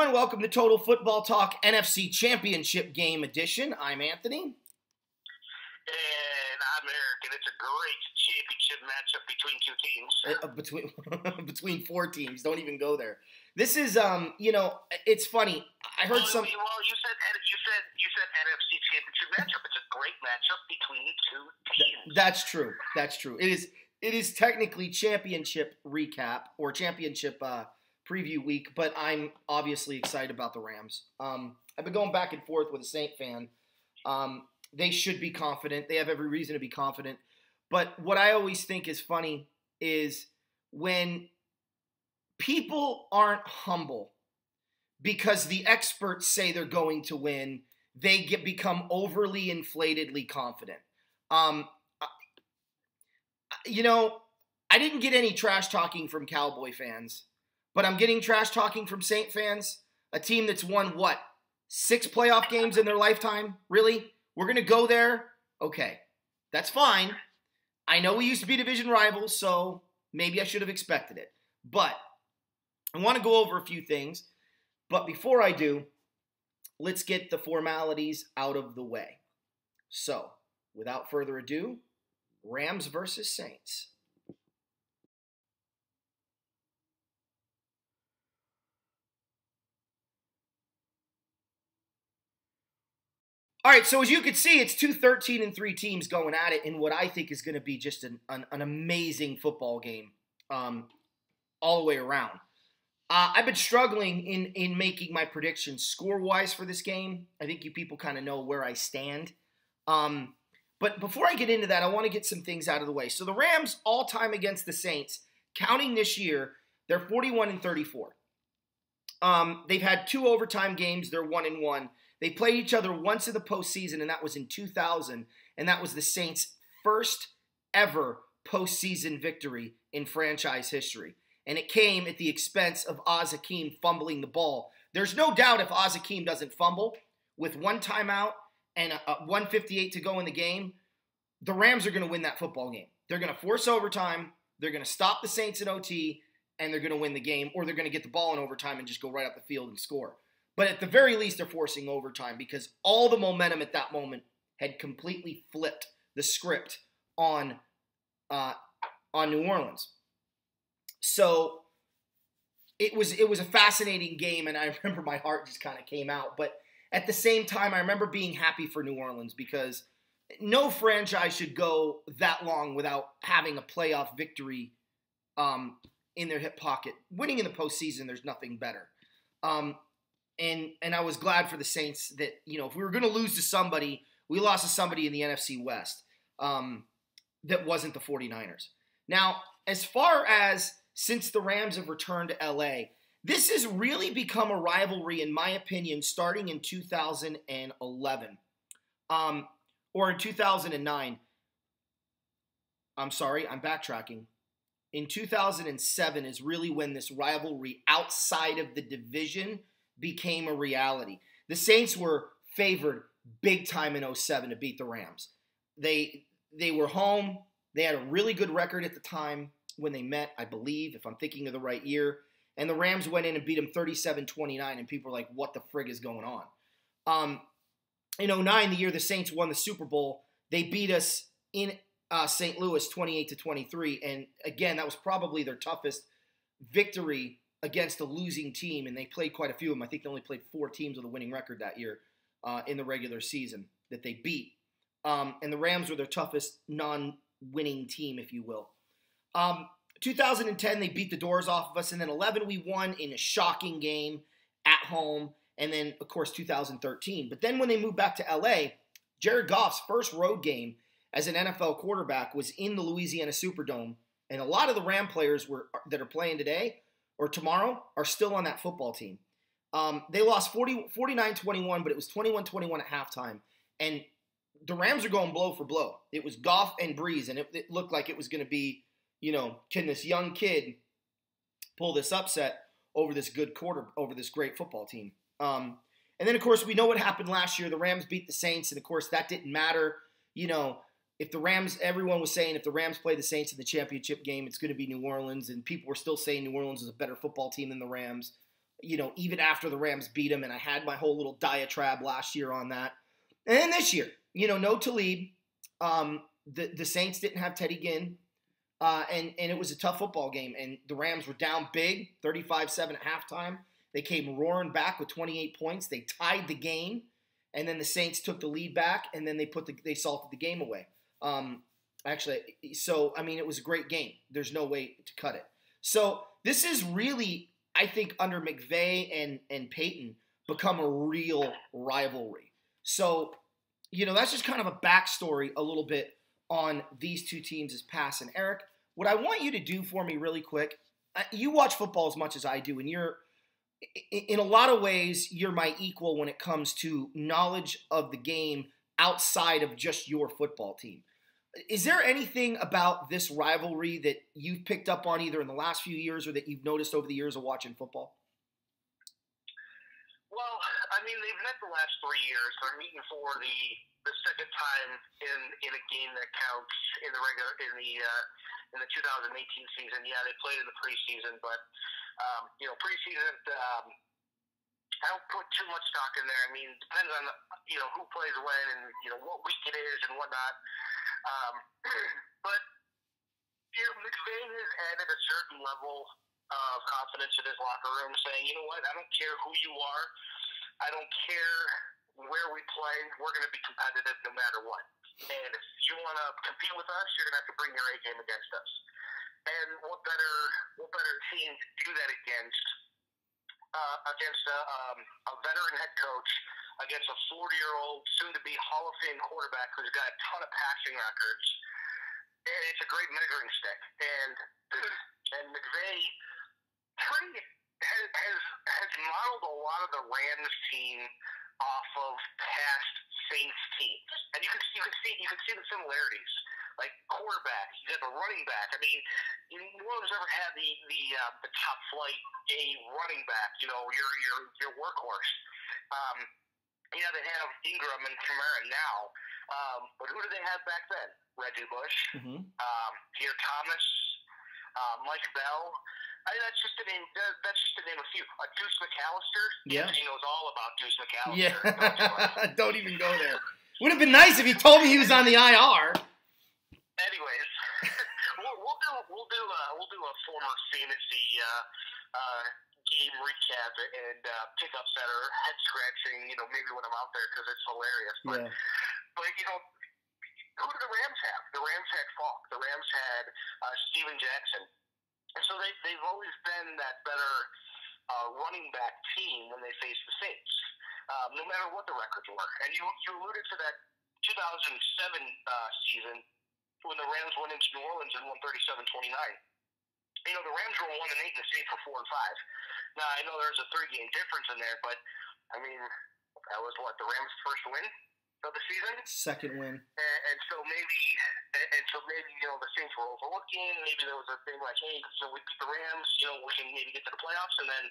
everyone. Welcome to Total Football Talk NFC Championship Game Edition. I'm Anthony. And I'm Eric, and it's a great championship matchup between two teams. Between four teams. Don't even go there. This is, it's funny. I heard some. Well, you said NFC championship matchup. It's a great matchup between two teams. That's true. That's true. It is technically championship recap or championship preview week, but I'm obviously excited about the Rams. I've been going back and forth with a Saint fan. They should be confident. They have every reason to be confident. But what I always think is funny is when people aren't humble because the experts say they're going to win, they become overly inflatedly confident. I didn't get any trash talking from Cowboy fans, but I'm getting trash talking from Saint fans, a team that's won, 6 playoff games in their lifetime? Really? We're going to go there? Okay, that's fine. I know we used to be division rivals, so maybe I should have expected it. But I want to go over a few things. But before I do, let's get the formalities out of the way. So, without further ado, Rams versus Saints. All right, so as you can see, it's 2 13-3 teams going at it in what I think is going to be just an amazing football game all the way around. I've been struggling in making my predictions score-wise for this game. I think you people kind of know where I stand. But before I get into that, I want to get some things out of the way. So the Rams, all-time against the Saints, counting this year, they're 41-34. They've had 2 overtime games. They're 1-1. They played each other once in the postseason, and that was in 2000, and that was the Saints' first ever postseason victory in franchise history. And it came at the expense of Oz Hakeem fumbling the ball. There's no doubt if Oz Hakeem doesn't fumble with 1 timeout and 1:58 to go in the game, the Rams are going to win that football game. They're going to force overtime, they're going to stop the Saints in OT, and they're going to win the game, or they're going to get the ball in overtime and just go right up the field and score. But at the very least, they're forcing overtime because all the momentum at that moment had completely flipped the script on New Orleans. So it was a fascinating game, and I remember my heart just kind of came out. But at the same time, I remember being happy for New Orleans because no franchise should go that long without having a playoff victory in their hip pocket. Winning in the postseason, there's nothing better. And I was glad for the Saints that, if we were going to lose to somebody, we lost to somebody in the NFC West that wasn't the 49ers. Now, as far as since the Rams have returned to LA, this has really become a rivalry, in my opinion, starting in 2011 or in 2009. I'm sorry, I'm backtracking. In 2007 is really when this rivalry outside of the division became a reality. The Saints were favored big time in 2007 to beat the Rams. They were home. They had a really good record at the time when they met, I believe, if I'm thinking of the right year. And the Rams went in and beat them 37-29, and people were like, what the frig is going on? In 2009, the year the Saints won the Super Bowl, they beat us in St. Louis 28-23. And again, that was probably their toughest victory against a losing team, and they played quite a few of them. I think they only played 4 teams with a winning record that year in the regular season that they beat. And the Rams were their toughest non-winning team, if you will. 2010, they beat the doors off of us, and then 11, we won in a shocking game at home, and then, of course, 2013. But then when they moved back to LA, Jared Goff's first road game as an NFL quarterback was in the Louisiana Superdome, and a lot of the Ram players that are playing today or tomorrow are still on that football team. They lost 49-21, but it was 21-21 at halftime. And the Rams are going blow for blow. It was Goff and Breeze, and it looked like it was going to be, can this young kid pull this upset over this over this great football team? And then, of course, we know what happened last year. The Rams beat the Saints, and, of course, that didn't matter. If the Rams, everyone was saying if the Rams play the Saints in the championship game, it's going to be New Orleans, and people were still saying New Orleans is a better football team than the Rams. even after the Rams beat them, and I had my whole little diatribe last year on that. And then this year, no Talib. The Saints didn't have Teddy Ginn, and it was a tough football game. And the Rams were down big, 35-7 at halftime. They came roaring back with 28 points. They tied the game, and then the Saints took the lead back, and then they salted the game away. It was a great game. There's no way to cut it. So this is really, I think, under McVay and Peyton, become a real rivalry. So, that's just kind of a backstory a little bit on these two teams' past. And Eric, what I want you to do for me really quick, you watch football as much as I do, and in a lot of ways, you're my equal when it comes to knowledge of the game outside of just your football team. Is there anything about this rivalry that you've picked up on either in the last few years or that you've noticed over the years of watching football? Well, they've met the last 3 years. They're meeting for the second time in a game that counts in the 2018 season. Yeah, they played in the preseason, but preseason. I don't put too much stock in there. It depends on who plays when and what week it is and whatnot. But McVay has added a certain level of confidence in his locker room, saying, you know what, I don't care who you are, I don't care where we play, we're going to be competitive no matter what. And if you want to compete with us, you're going to have to bring your A game against us. And what better team to do that against a veteran head coach, against a 40-year-old, soon-to-be Hall of Fame quarterback who's got a ton of passing records. And it's a great measuring stick. And McVay has modeled a lot of the Rams team off of past Saints teams, and you can see the similarities. Like quarterback, you got the running back. No one's ever had the top flight A running back. Your workhorse. They have Ingram and Kamara now, but who did they have back then? Reggie Bush, Pierre Thomas, Mike Bell. That's just to name a few. Deuce McAllister. Yeah, he knows all about Deuce McAllister. Yeah, don't even go there. Would have been nice if you told me he was on the IR. Anyways, we'll do a former fantasy game recap and pickups that are head scratching. Maybe when I'm out there because it's hilarious. But who did the Rams have? The Rams had Falk. The Rams had Steven Jackson. And so they've always been that better running back team when they face the Saints, no matter what the records were. And you alluded to that 2007 season when the Rams went into New Orleans and won 37-29. The Rams were 1-8 and the Saints were 4-5. Now I know there's a 3-game difference in there, but that was what, the Rams' first win of the season? Second win. And so maybe the Saints were overlooking. Maybe there was a thing like, hey, so we beat the Rams, we can maybe get to the playoffs. And then,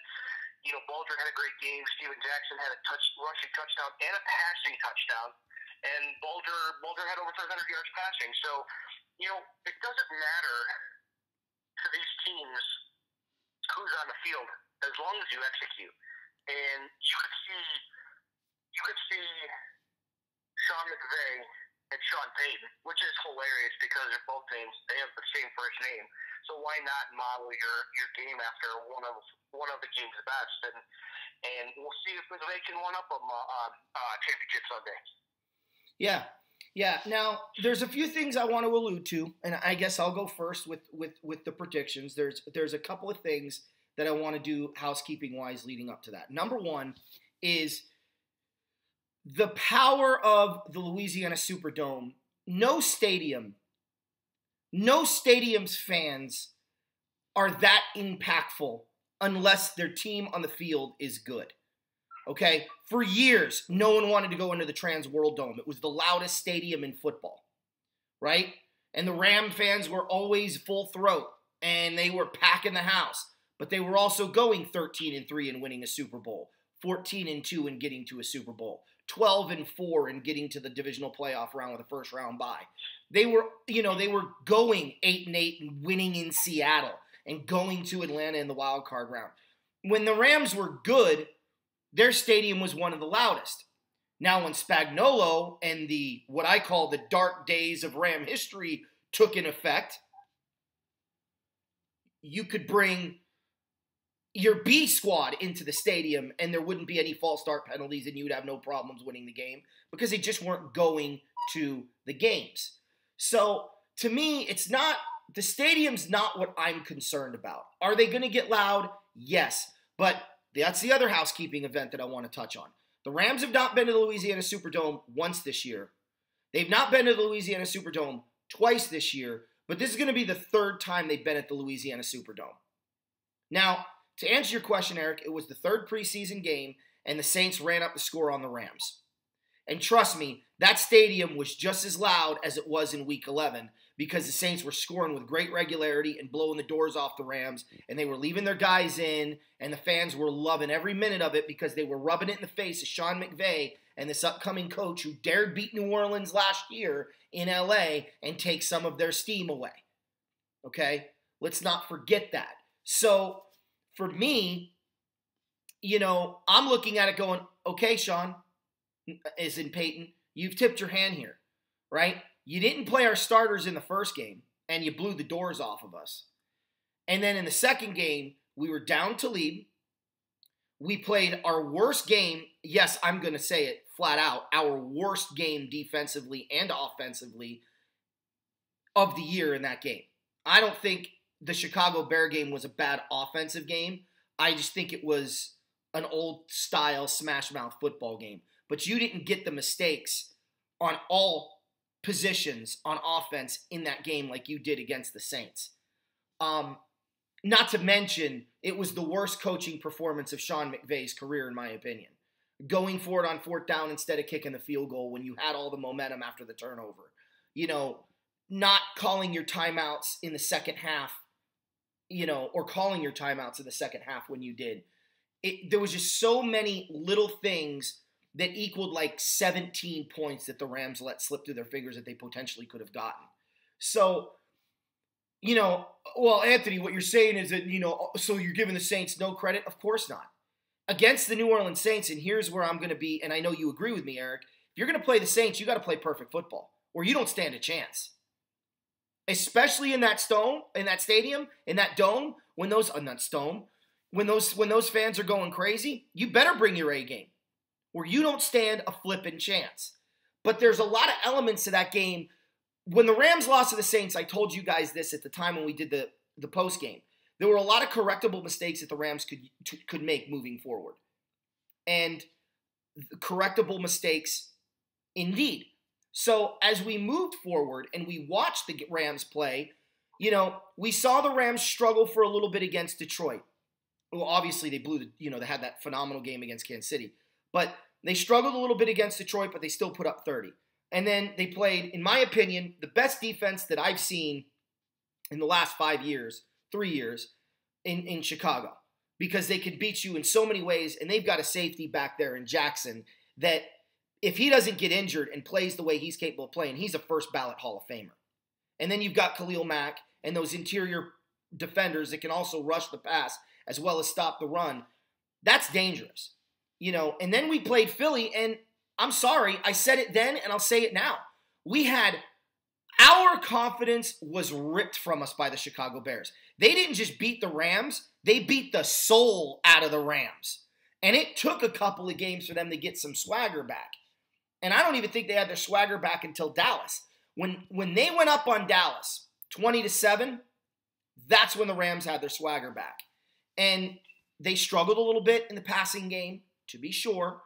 Bulger had a great game. Steven Jackson had a rushing touchdown and a passing touchdown. And Bulger had over 300 yards passing. So, it doesn't matter to these teams who's on the field as long as you execute. And you could see Sean McVay and Sean Payton, which is hilarious because they're both names. They have the same first name. So why not model your game after one of the game's best? And we'll see if they can one up them on Championship Sunday. Yeah. Now, there's a few things I want to allude to, and I guess I'll go first with the predictions. There's a couple of things that I want to do housekeeping-wise leading up to that. Number one is the power of the Louisiana Superdome. No stadium's fans are that impactful unless their team on the field is good. Okay? For years, no one wanted to go into the Trans World Dome. It was the loudest stadium in football, right? And the Ram fans were always full throat, and they were packing the house. But they were also going 13-3 and winning a Super Bowl, 14-2 and getting to a Super Bowl, 12-4 and getting to the divisional playoff round with a first round bye. They were going 8-8 and winning in Seattle and going to Atlanta in the wild card round. when the Rams were good, their stadium was one of the loudest. Now, when Spagnuolo and what I call the dark days of Ram history took in effect, you could bring your B squad into the stadium and there wouldn't be any false start penalties and you would have no problems winning the game because they just weren't going to the games. So, to me, the stadium's not what I'm concerned about. Are they going to get loud? Yes. But that's the other housekeeping event that I want to touch on. The Rams have not been to the Louisiana Superdome once this year. They've not been to the Louisiana Superdome twice this year, but this is going to be the third time they've been at the Louisiana Superdome. Now, to answer your question, Eric, it was the third preseason game, and the Saints ran up the score on the Rams. And trust me, that stadium was just as loud as it was in Week 11 because the Saints were scoring with great regularity and blowing the doors off the Rams, and they were leaving their guys in, and the fans were loving every minute of it because they were rubbing it in the face of Sean McVay and this upcoming coach who dared beat New Orleans last year in LA and take some of their steam away. Okay? Let's not forget that. So, for me, I'm looking at it going, okay, Sean, as in Peyton, you've tipped your hand here, right? You didn't play our starters in the first game, and you blew the doors off of us. And then in the second game, we were down to lead. We played our worst game. Yes, I'm going to say it flat out. Our worst game defensively and offensively of the year in that game. I don't think the Chicago Bear game was a bad offensive game. I just think it was an old-style smash-mouth football game. But you didn't get the mistakes on all positions on offense in that game like you did against the Saints. Not to mention, it was the worst coaching performance of Sean McVay's career, in my opinion. Going for it on fourth down instead of kicking the field goal when you had all the momentum after the turnover. Not calling your timeouts in the second half, or calling your timeouts in the second half when you did. There was just so many little things that equaled like 17 points that the Rams let slip through their fingers that they potentially could have gotten. So, well, Anthony, what you're saying is that, so you're giving the Saints no credit? Of course not. Against the New Orleans Saints, and here's where I'm going to be, and I know you agree with me, Eric, if you're going to play the Saints, you got to play perfect football, or you don't stand a chance. Especially in that stadium, in that dome, when those fans are going crazy, you better bring your A game, or you don't stand a flipping chance. But there's a lot of elements to that game. When the Rams lost to the Saints, I told you guys this at the time when we did the post game. There were a lot of correctable mistakes that the Rams could make moving forward, and correctable mistakes indeed. So as we moved forward and we watched the Rams play, we saw the Rams struggle for a little bit against Detroit. Well, obviously they they had that phenomenal game against Kansas City. But they struggled a little bit against Detroit, but they still put up 30. And then they played, in my opinion, the best defense that I've seen in the last 3 years in Chicago. Because they could beat you in so many ways, and they've got a safety back there in Jackson that if he doesn't get injured and plays the way he's capable of playing, he's a first ballot Hall of Famer. And then you've got Khalil Mack and those interior defenders that can also rush the pass as well as stop the run. That's dangerous. And then we played Philly, and I'm sorry, I said it then and I'll say it now. Our confidence was ripped from us by the Chicago Bears. They didn't just beat the Rams, they beat the soul out of the Rams. And it took a couple of games for them to get some swagger back. And I don't even think they had their swagger back until Dallas. When they went up on Dallas, 20-7, that's when the Rams had their swagger back. And they struggled a little bit in the passing game, to be sure.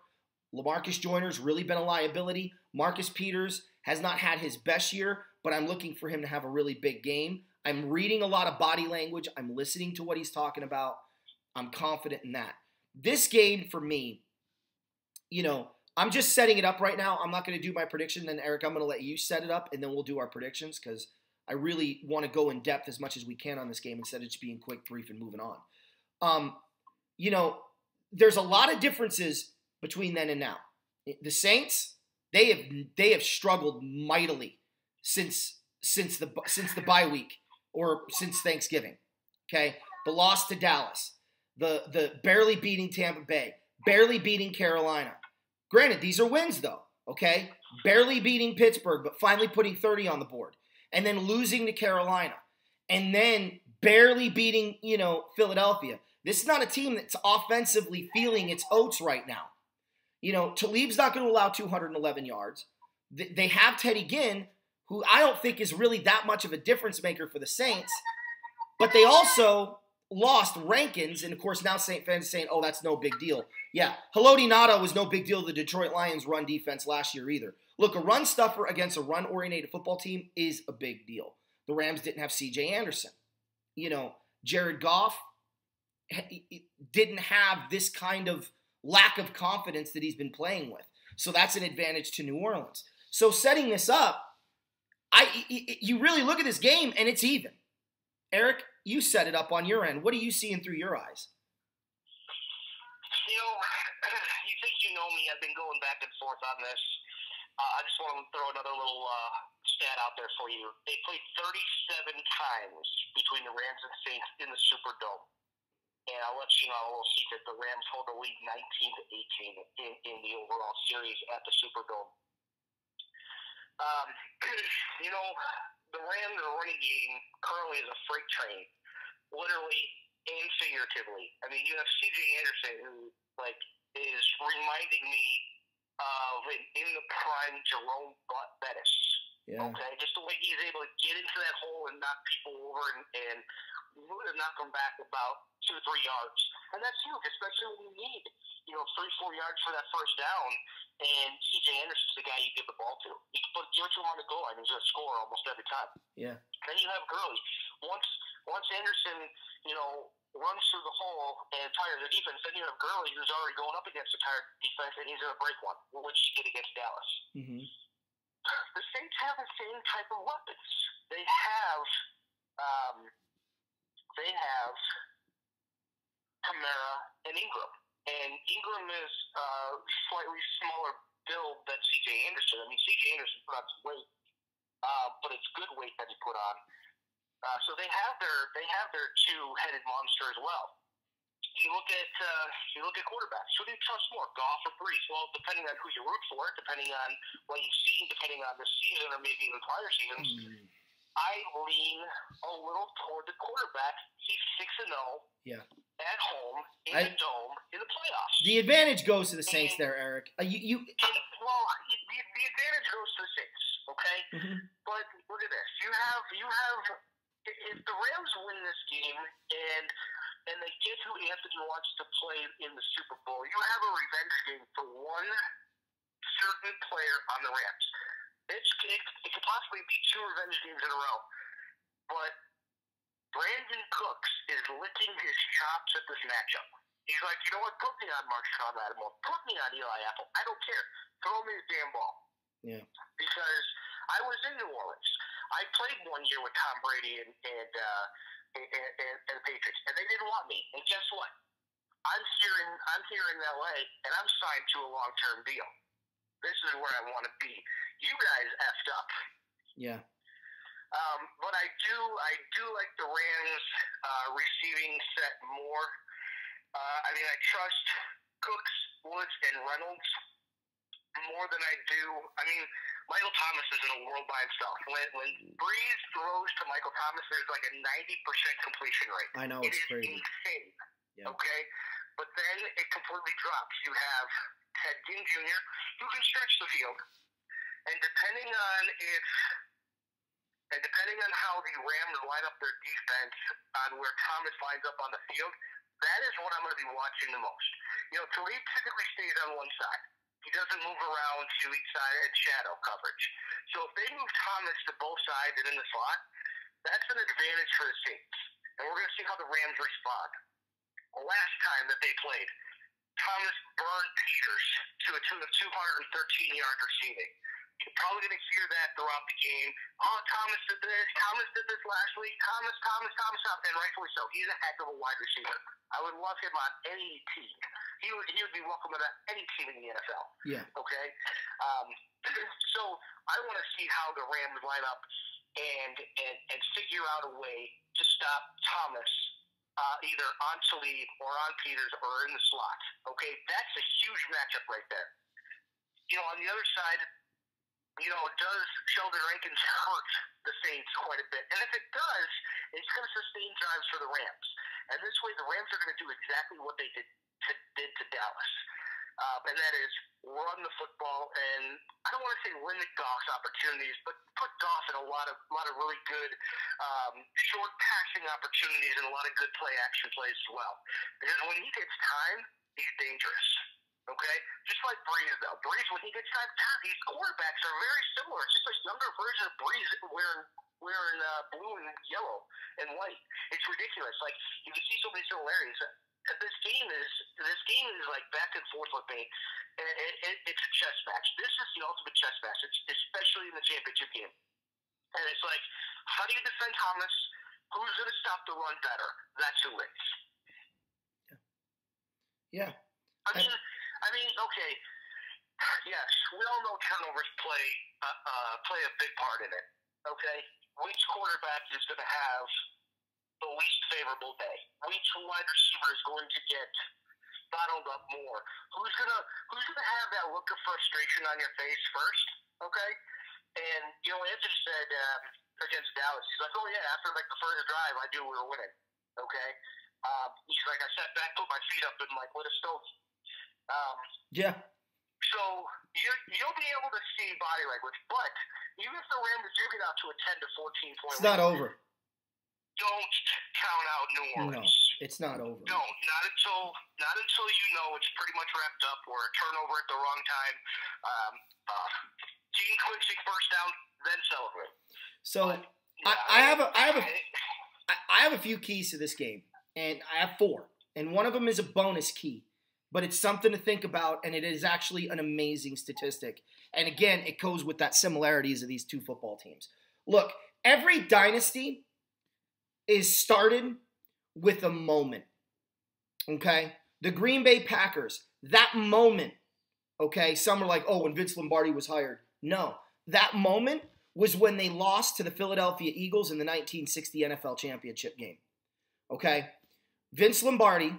LaMarcus Joyner's really been a liability. Marcus Peters has not had his best year, but I'm looking for him to have a really big game. I'm reading a lot of body language. I'm listening to what he's talking about. I'm confident in that. This game, for me, I'm just setting it up right now. I'm not going to do my prediction. Then, Eric, I'm going to let you set it up, and then we'll do our predictions because I really want to go in depth as much as we can on this game instead of just being quick, brief, and moving on. There's a lot of differences between then and now. The Saints, they have struggled mightily since the bye week or since Thanksgiving. Okay, the loss to Dallas, the barely beating Tampa Bay, barely beating Carolina. Granted, these are wins though, okay? Barely beating Pittsburgh, but finally putting 30 on the board. And then losing to Carolina. And then barely beating, Philadelphia. This is not a team that's offensively feeling its oats right now. Talib's not going to allow 211 yards. They have Teddy Ginn, who I don't think is really that much of a difference maker for the Saints. But they also lost Rankins, and of course now Saint fans are saying, oh, that's no big deal. Yeah, Haloti Ngata was no big deal to the Detroit Lions run defense last year either. Look, a run stuffer against a run-oriented football team is a big deal. The Rams didn't have C.J. Anderson. Jared Goff didn't have this kind of lack of confidence that he's been playing with. So that's an advantage to New Orleans. So setting this up, you really look at this game and it's even. Eric, you set it up on your end. What are you seeing through your eyes? You think you know me. I've been going back and forth on this. I just want to throw another little stat out there for you. They played 37 times between the Rams and Saints in the Superdome. And I'll let you know a little secret. The Rams hold the lead 19-18 in the overall series at the Superdome. The Rams running game currently is a freight train, literally and figuratively. I mean, you have C.J. Anderson, who is reminding me of an in the prime Jerome Bettis. Yeah. Okay, just the way he's able to get into that hole and knock people over and knock them back about 2 or 3 yards, and that's huge, especially when you need 3-4 yards for that first down. And C.J. Anderson's the guy you give the ball to. You can give it to him on the goal line, he's going to score almost every time. Yeah. Then you have Gurley. Once Anderson, runs through the hole and tires the defense, then you have Gurley, who's already going up against the tired defense, and he's going to break one, which he did against Dallas. Mm-hmm. The Saints have the same type of weapons. They have Kamara and Ingram. And Ingram is slightly smaller build than C.J. Anderson. I mean, C.J. Anderson put on some weight, but it's good weight that he put on. So they have their two-headed monster as well. You look at quarterbacks. Who do you trust more, Goff or Brees? Well, depending on who you root for, depending on what you've seen, depending on this season or maybe even prior seasons, I lean a little toward the quarterback. He's 6-0. Yeah. At home, in the dome, in the playoffs. The advantage goes to the Saints there, Eric. The advantage goes to the Saints, okay? Mm-hmm. But look at this. You have if the Rams win this game and they get who Anthony wants to play in the Super Bowl, you have a revenge game for one certain player on the Rams. It could possibly be 2 revenge games in a row. But Brandon Cooks is licking his chops at this matchup. He's like, you know what? Put me on Marshon Lattimore. Put me on Eli Apple. I don't care. Throw me the damn ball. Yeah. Because I was in New Orleans. I played 1 year with Tom Brady and the Patriots, and they didn't want me. And guess what? I'm here in LA, and I'm signed to a long-term deal. This is where I want to be. You guys effed up. Yeah. But I do like the Rams receiving set more. I trust Cooks, Woods, and Reynolds more than I do. Michael Thomas is in a world by himself. When Breeze throws to Michael Thomas, there's like a 90% completion rate. I know, it's crazy. Insane. Yeah. Okay? But then it completely drops. You have Ted Ginn Jr., who can stretch the field. And depending on how the Rams line up their defense on where Thomas lines up on the field, that is what I'm going to be watching the most. Talib typically stays on one side. He doesn't move around to each side and shadow coverage. So if they move Thomas to both sides and in the slot, that's an advantage for the Saints. And we're going to see how the Rams respond. Last time that they played, Thomas burned Peters to a tune of 213 yards receiving. You're probably going to hear that throughout the game. Oh, Thomas did this last week. Thomas, and rightfully so. He's a heck of a wide receiver. I would love him on any team. He would be welcome at any team in the NFL. Yeah. Okay? So I want to see how the Rams line up and figure out a way to stop Thomas either on Talib or on Peters or in the slot. Okay, that's a huge matchup right there. On the other side, does Sheldon Rankins hurt the Saints quite a bit? And if it does, it's going to sustain drives for the Rams. And this way, the Rams are going to do exactly what they did to Dallas. And that is run the football, and I don't want to say limit Goff's opportunities, but put Goff in a lot of really good short passing opportunities and a lot of good play action plays as well. Because when he gets time, he's dangerous. Okay? Just like Breeze, though. Breeze, when he gets time, these quarterbacks are very similar. It's just a younger version of Breeze wearing blue and yellow and white. It's ridiculous. Like, you can see so many similarities. This game is like back and forth with me. It's a chess match. This is the ultimate chess match, especially in the championship game. And it's like, how do you defend Thomas? Who's going to stop the run better? That's who wins. Yeah. I mean, okay. Yes, we all know turnovers play a big part in it. Okay, which quarterback is going to have the least favorable day? Which wide receiver is going to get bottled up more? Who's gonna have that look of frustration on your face first? Okay, and Anthony said against Dallas, he's like, oh yeah, after like the first drive, I knew we were winning. Okay, he's like, I sat back, put my feet up, and like lit a stove. Yeah. So you'll be able to see body language, but even if the Rams do get out to a 10 to 14 point, it's not over. Don't count out New Orleans. No, it's not over. No, not until it's pretty much wrapped up or a turnover at the wrong time. Gene Quincy first down, then celebrate. So I have a few keys to this game, and I have 4, and one of them is a bonus key. But it's something to think about, and it is actually an amazing statistic. And again, it goes with that similarities of these two football teams. Look, every dynasty is started with a moment, okay? The Green Bay Packers, that moment, okay? Some are like, oh, when Vince Lombardi was hired. No, that moment was when they lost to the Philadelphia Eagles in the 1960 NFL Championship game, okay? Vince Lombardi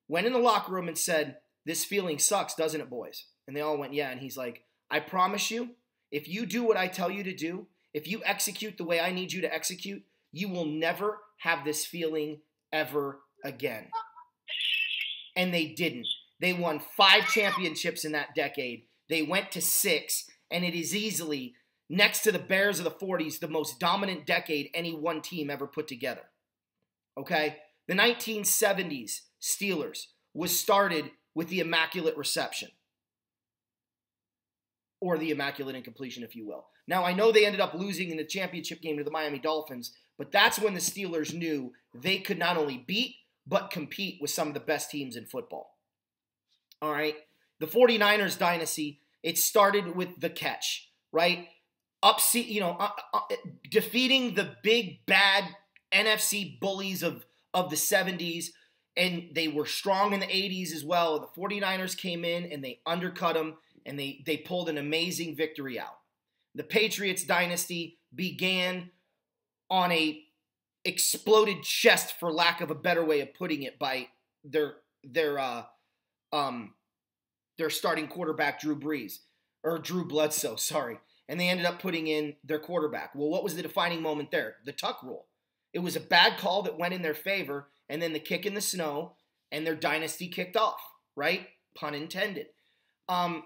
went in the locker room and said, this feeling sucks, doesn't it, boys? And they all went, yeah. And he's like, I promise you, if you do what I tell you to do, if you execute the way I need you to execute, you will never have this feeling ever again. And they didn't. They won 5 championships in that decade. They went to 6, and it is easily, next to the Bears of the 40s, the most dominant decade any one team ever put together. Okay? The 1970s Steelers was started with the Immaculate Reception. Or the Immaculate Incompletion, if you will. Now, I know they ended up losing in the championship game to the Miami Dolphins, but that's when the Steelers knew they could not only beat, but compete with some of the best teams in football. All right? The 49ers dynasty, it started with the catch, right? Defeating the big, bad NFC bullies of the 70s, and they were strong in the 80s as well. The 49ers came in and they undercut them, and they pulled an amazing victory out. The Patriots dynasty began on a exploded chest, for lack of a better way of putting it, by their starting quarterback Drew Bledsoe, sorry. And they ended up putting in their quarterback. Well, what was the defining moment there? The Tuck rule. It was a bad call that went in their favor, and then the kick in the snow, and their dynasty kicked off, right? Pun intended. I'm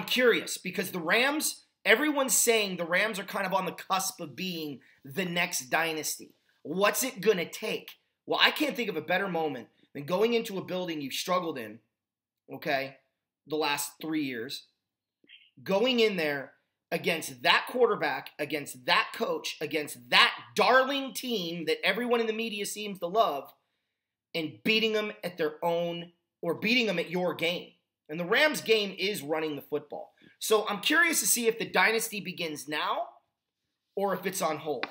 curious, because the Rams, everyone's saying the Rams are kind of on the cusp of being the next dynasty. What's it going to take? Well, I can't think of a better moment than going into a building you've struggled in, okay, the last 3 years, going in there against that quarterback, against that coach, against that darling team that everyone in the media seems to love, and beating them at their own, or beating them at your game. And the Rams game is running the football. So I'm curious to see if the dynasty begins now or if it's on hold.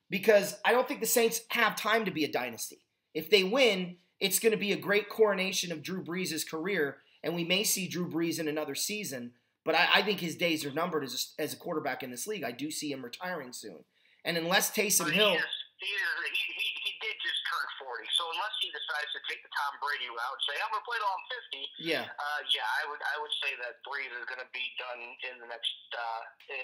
Because I don't think the Saints have time to be a dynasty. If they win, it's going to be a great coronation of Drew Brees' career, and we may see Drew Brees in another season. But I think his days are numbered as a quarterback in this league. I do see him retiring soon. And unless Taysom Hill... He did just turn 140. So unless he decides to take the Tom Brady route and say, I'm going to play till I'm 50, I would say that Brees is going to be done in the next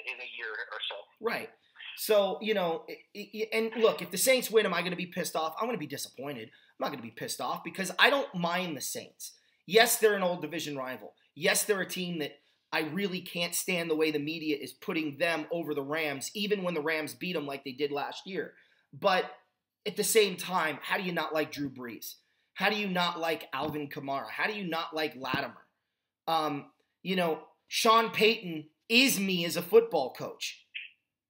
in a year or so. Right. So, and look, if the Saints win, am I going to be pissed off? I'm going to be disappointed. I'm not going to be pissed off because I don't mind the Saints. Yes, they're an old division rival. Yes, they're a team that I really can't stand the way the media is putting them over the Rams, even when the Rams beat them like they did last year. But at the same time, how do you not like Drew Brees? How do you not like Alvin Kamara? How do you not like Latimer? Sean Payton is me as a football coach.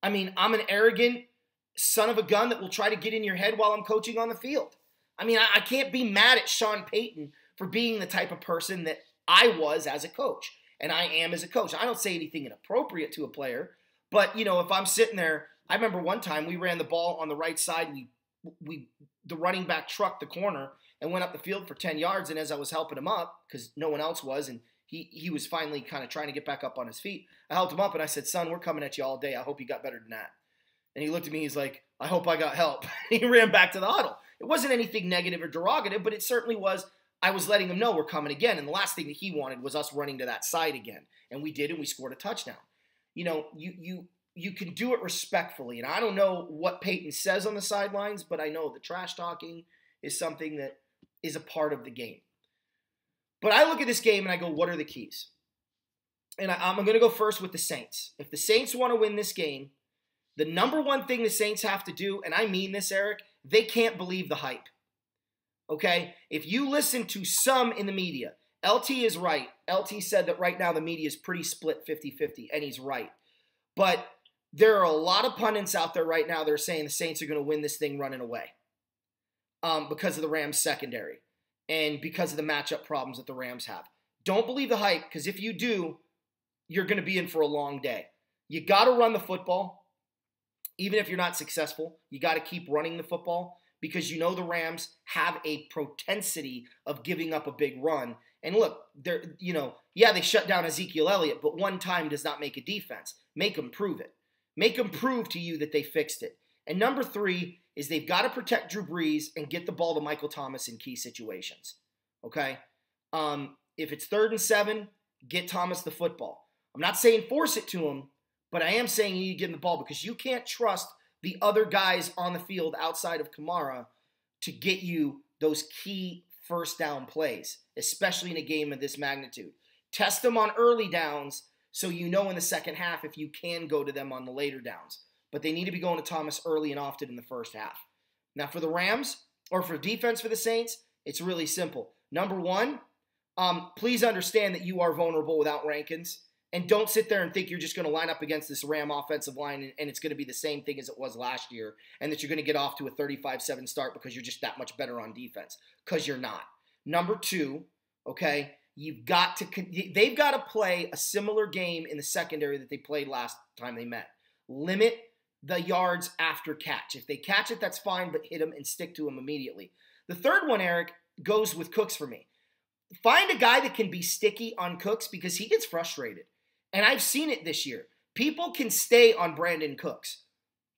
I mean, I'm an arrogant son of a gun that will try to get in your head while I'm coaching on the field. I mean, I can't be mad at Sean Payton for being the type of person that I was as a coach, and I am as a coach. I don't say anything inappropriate to a player, but, if I'm sitting there, I remember one time we ran the ball on the right side. The running back trucked the corner and went up the field for 10 yards, and as I was helping him up, because no one else was, and he was finally kind of trying to get back up on his feet, I helped him up, and I said, son, we're coming at you all day. I hope you got better than that. And he looked at me, he's like, I hope I got help. He ran back to the huddle. It wasn't anything negative or derogative, but it certainly was. I was letting him know we're coming again, and the last thing that he wanted was us running to that side again, and we did, and we scored a touchdown. You can do it respectfully, and I don't know what Peyton says on the sidelines, but I know the trash talking is something that is a part of the game. But I look at this game and I go, what are the keys? And I'm going to go first with the Saints. If the Saints want to win this game, the number one thing the Saints have to do, and I mean this, Eric, they can't believe the hype. Okay? If you listen to some in the media, LT is right. LT said that right now the media is pretty split 50-50, and he's right. But there are a lot of pundits out there right now that are saying the Saints are going to win this thing running away because of the Rams secondary and because of the matchup problems that the Rams have. Don't believe the hype, because if you do, you're going to be in for a long day. You got to run the football. Even if you're not successful, you got to keep running the football because the Rams have a propensity of giving up a big run. And look, they shut down Ezekiel Elliott, but one time does not make a defense. Make them prove it. Make them prove to you that they fixed it. And number 3 is they've got to protect Drew Brees and get the ball to Michael Thomas in key situations. Okay? If it's 3rd and 7, get Thomas the football. I'm not saying force it to him, but I am saying you need to give him the ball because you can't trust the other guys on the field outside of Kamara to get you those key first down plays, especially in a game of this magnitude. Test them on early downs so in the second half if you can go to them on the later downs. But they need to be going to Thomas early and often in the first half. Now for the Rams, or for defense for the Saints, it's really simple. Number 1, please understand that you are vulnerable without Rankins. And don't sit there and think you're just going to line up against this Ram offensive line and it's going to be the same thing as it was last year and that you're going to get off to a 35-7 start because you're just that much better on defense. Because you're not. Number 2, okay, they've got to play a similar game in the secondary that they played last time they met. Limit the yards after catch. If they catch it, that's fine, but hit them and stick to them immediately. The third one, Eric, goes with Cooks for me. Find a guy that can be sticky on Cooks because he gets frustrated. And I've seen it this year. People can stay on Brandon Cooks.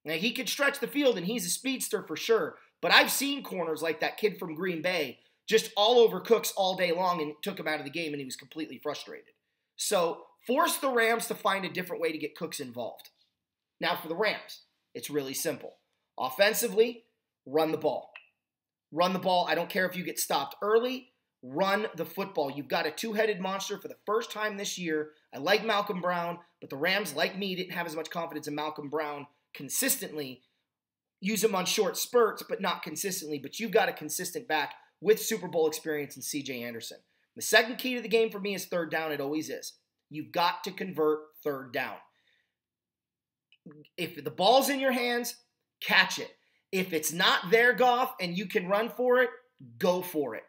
Now, he can stretch the field, and he's a speedster for sure. But I've seen corners like that kid from Green Bay just all over Cooks all day long and took him out of the game, and he was completely frustrated. So force the Rams to find a different way to get Cooks involved. Now, for the Rams, it's really simple. Offensively, run the ball. Run the ball. I don't care if you get stopped early. Run the football. You've got a two-headed monster for the first time this year. I like Malcolm Brown, but the Rams, like me, didn't have as much confidence in Malcolm Brown consistently. Use him on short spurts, but not consistently. But you've got a consistent back with Super Bowl experience in C.J. Anderson. The second key to the game for me is third down. It always is. You've got to convert third down. If the ball's in your hands, catch it. If it's not there, Goff, and you can run for it, go for it.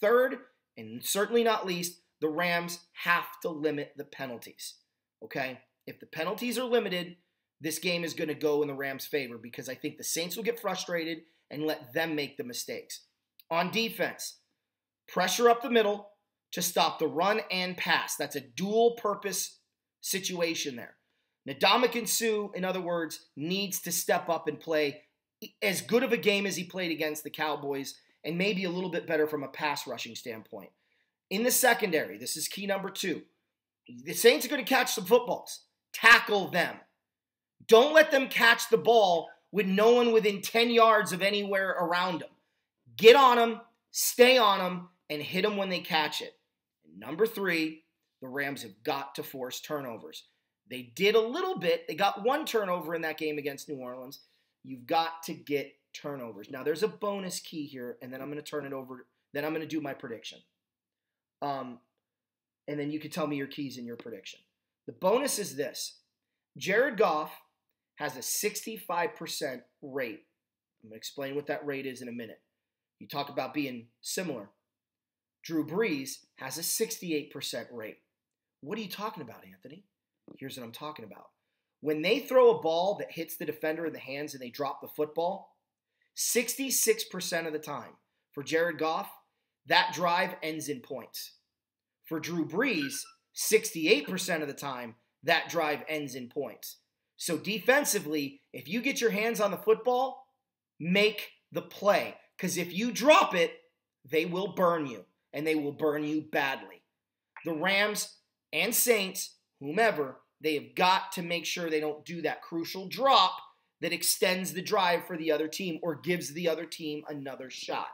Third, and certainly not least, the Rams have to limit the penalties. Okay? If the penalties are limited, this game is going to go in the Rams' favor because I think the Saints will get frustrated and let them make the mistakes. On defense, pressure up the middle to stop the run and pass. That's a dual-purpose situation there. Ndamukong Suh, in other words, needs to step up and play as good of a game as he played against the Cowboys, and maybe a little bit better from a pass rushing standpoint. In the secondary, this is key number 2. The Saints are going to catch some footballs. Tackle them. Don't let them catch the ball with no one within 10 yards of anywhere around them. Get on them, stay on them, and hit them when they catch it. And number 3, the Rams have got to force turnovers. They did a little bit. They got 1 turnover in that game against New Orleans. You've got to get turnovers. Now, there's a bonus key here, and then I'm going to turn it over. Then I'm going to do my prediction. And then you can tell me your keys and your prediction. The bonus is this. Jared Goff has a 65% rate. I'm going to explain what that rate is in a minute. You talk about being similar. Drew Brees has a 68% rate. What are you talking about, Anthony? Here's what I'm talking about. When they throw a ball that hits the defender in the hands and they drop the football, 66% of the time for Jared Goff, that drive ends in points. For Drew Brees, 68% of the time, that drive ends in points. So defensively, if you get your hands on the football, make the play. Because if you drop it, they will burn you, and they will burn you badly. The Rams and Saints, whomever, they have got to make sure they don't do that crucial drop that extends the drive for the other team or gives the other team another shot.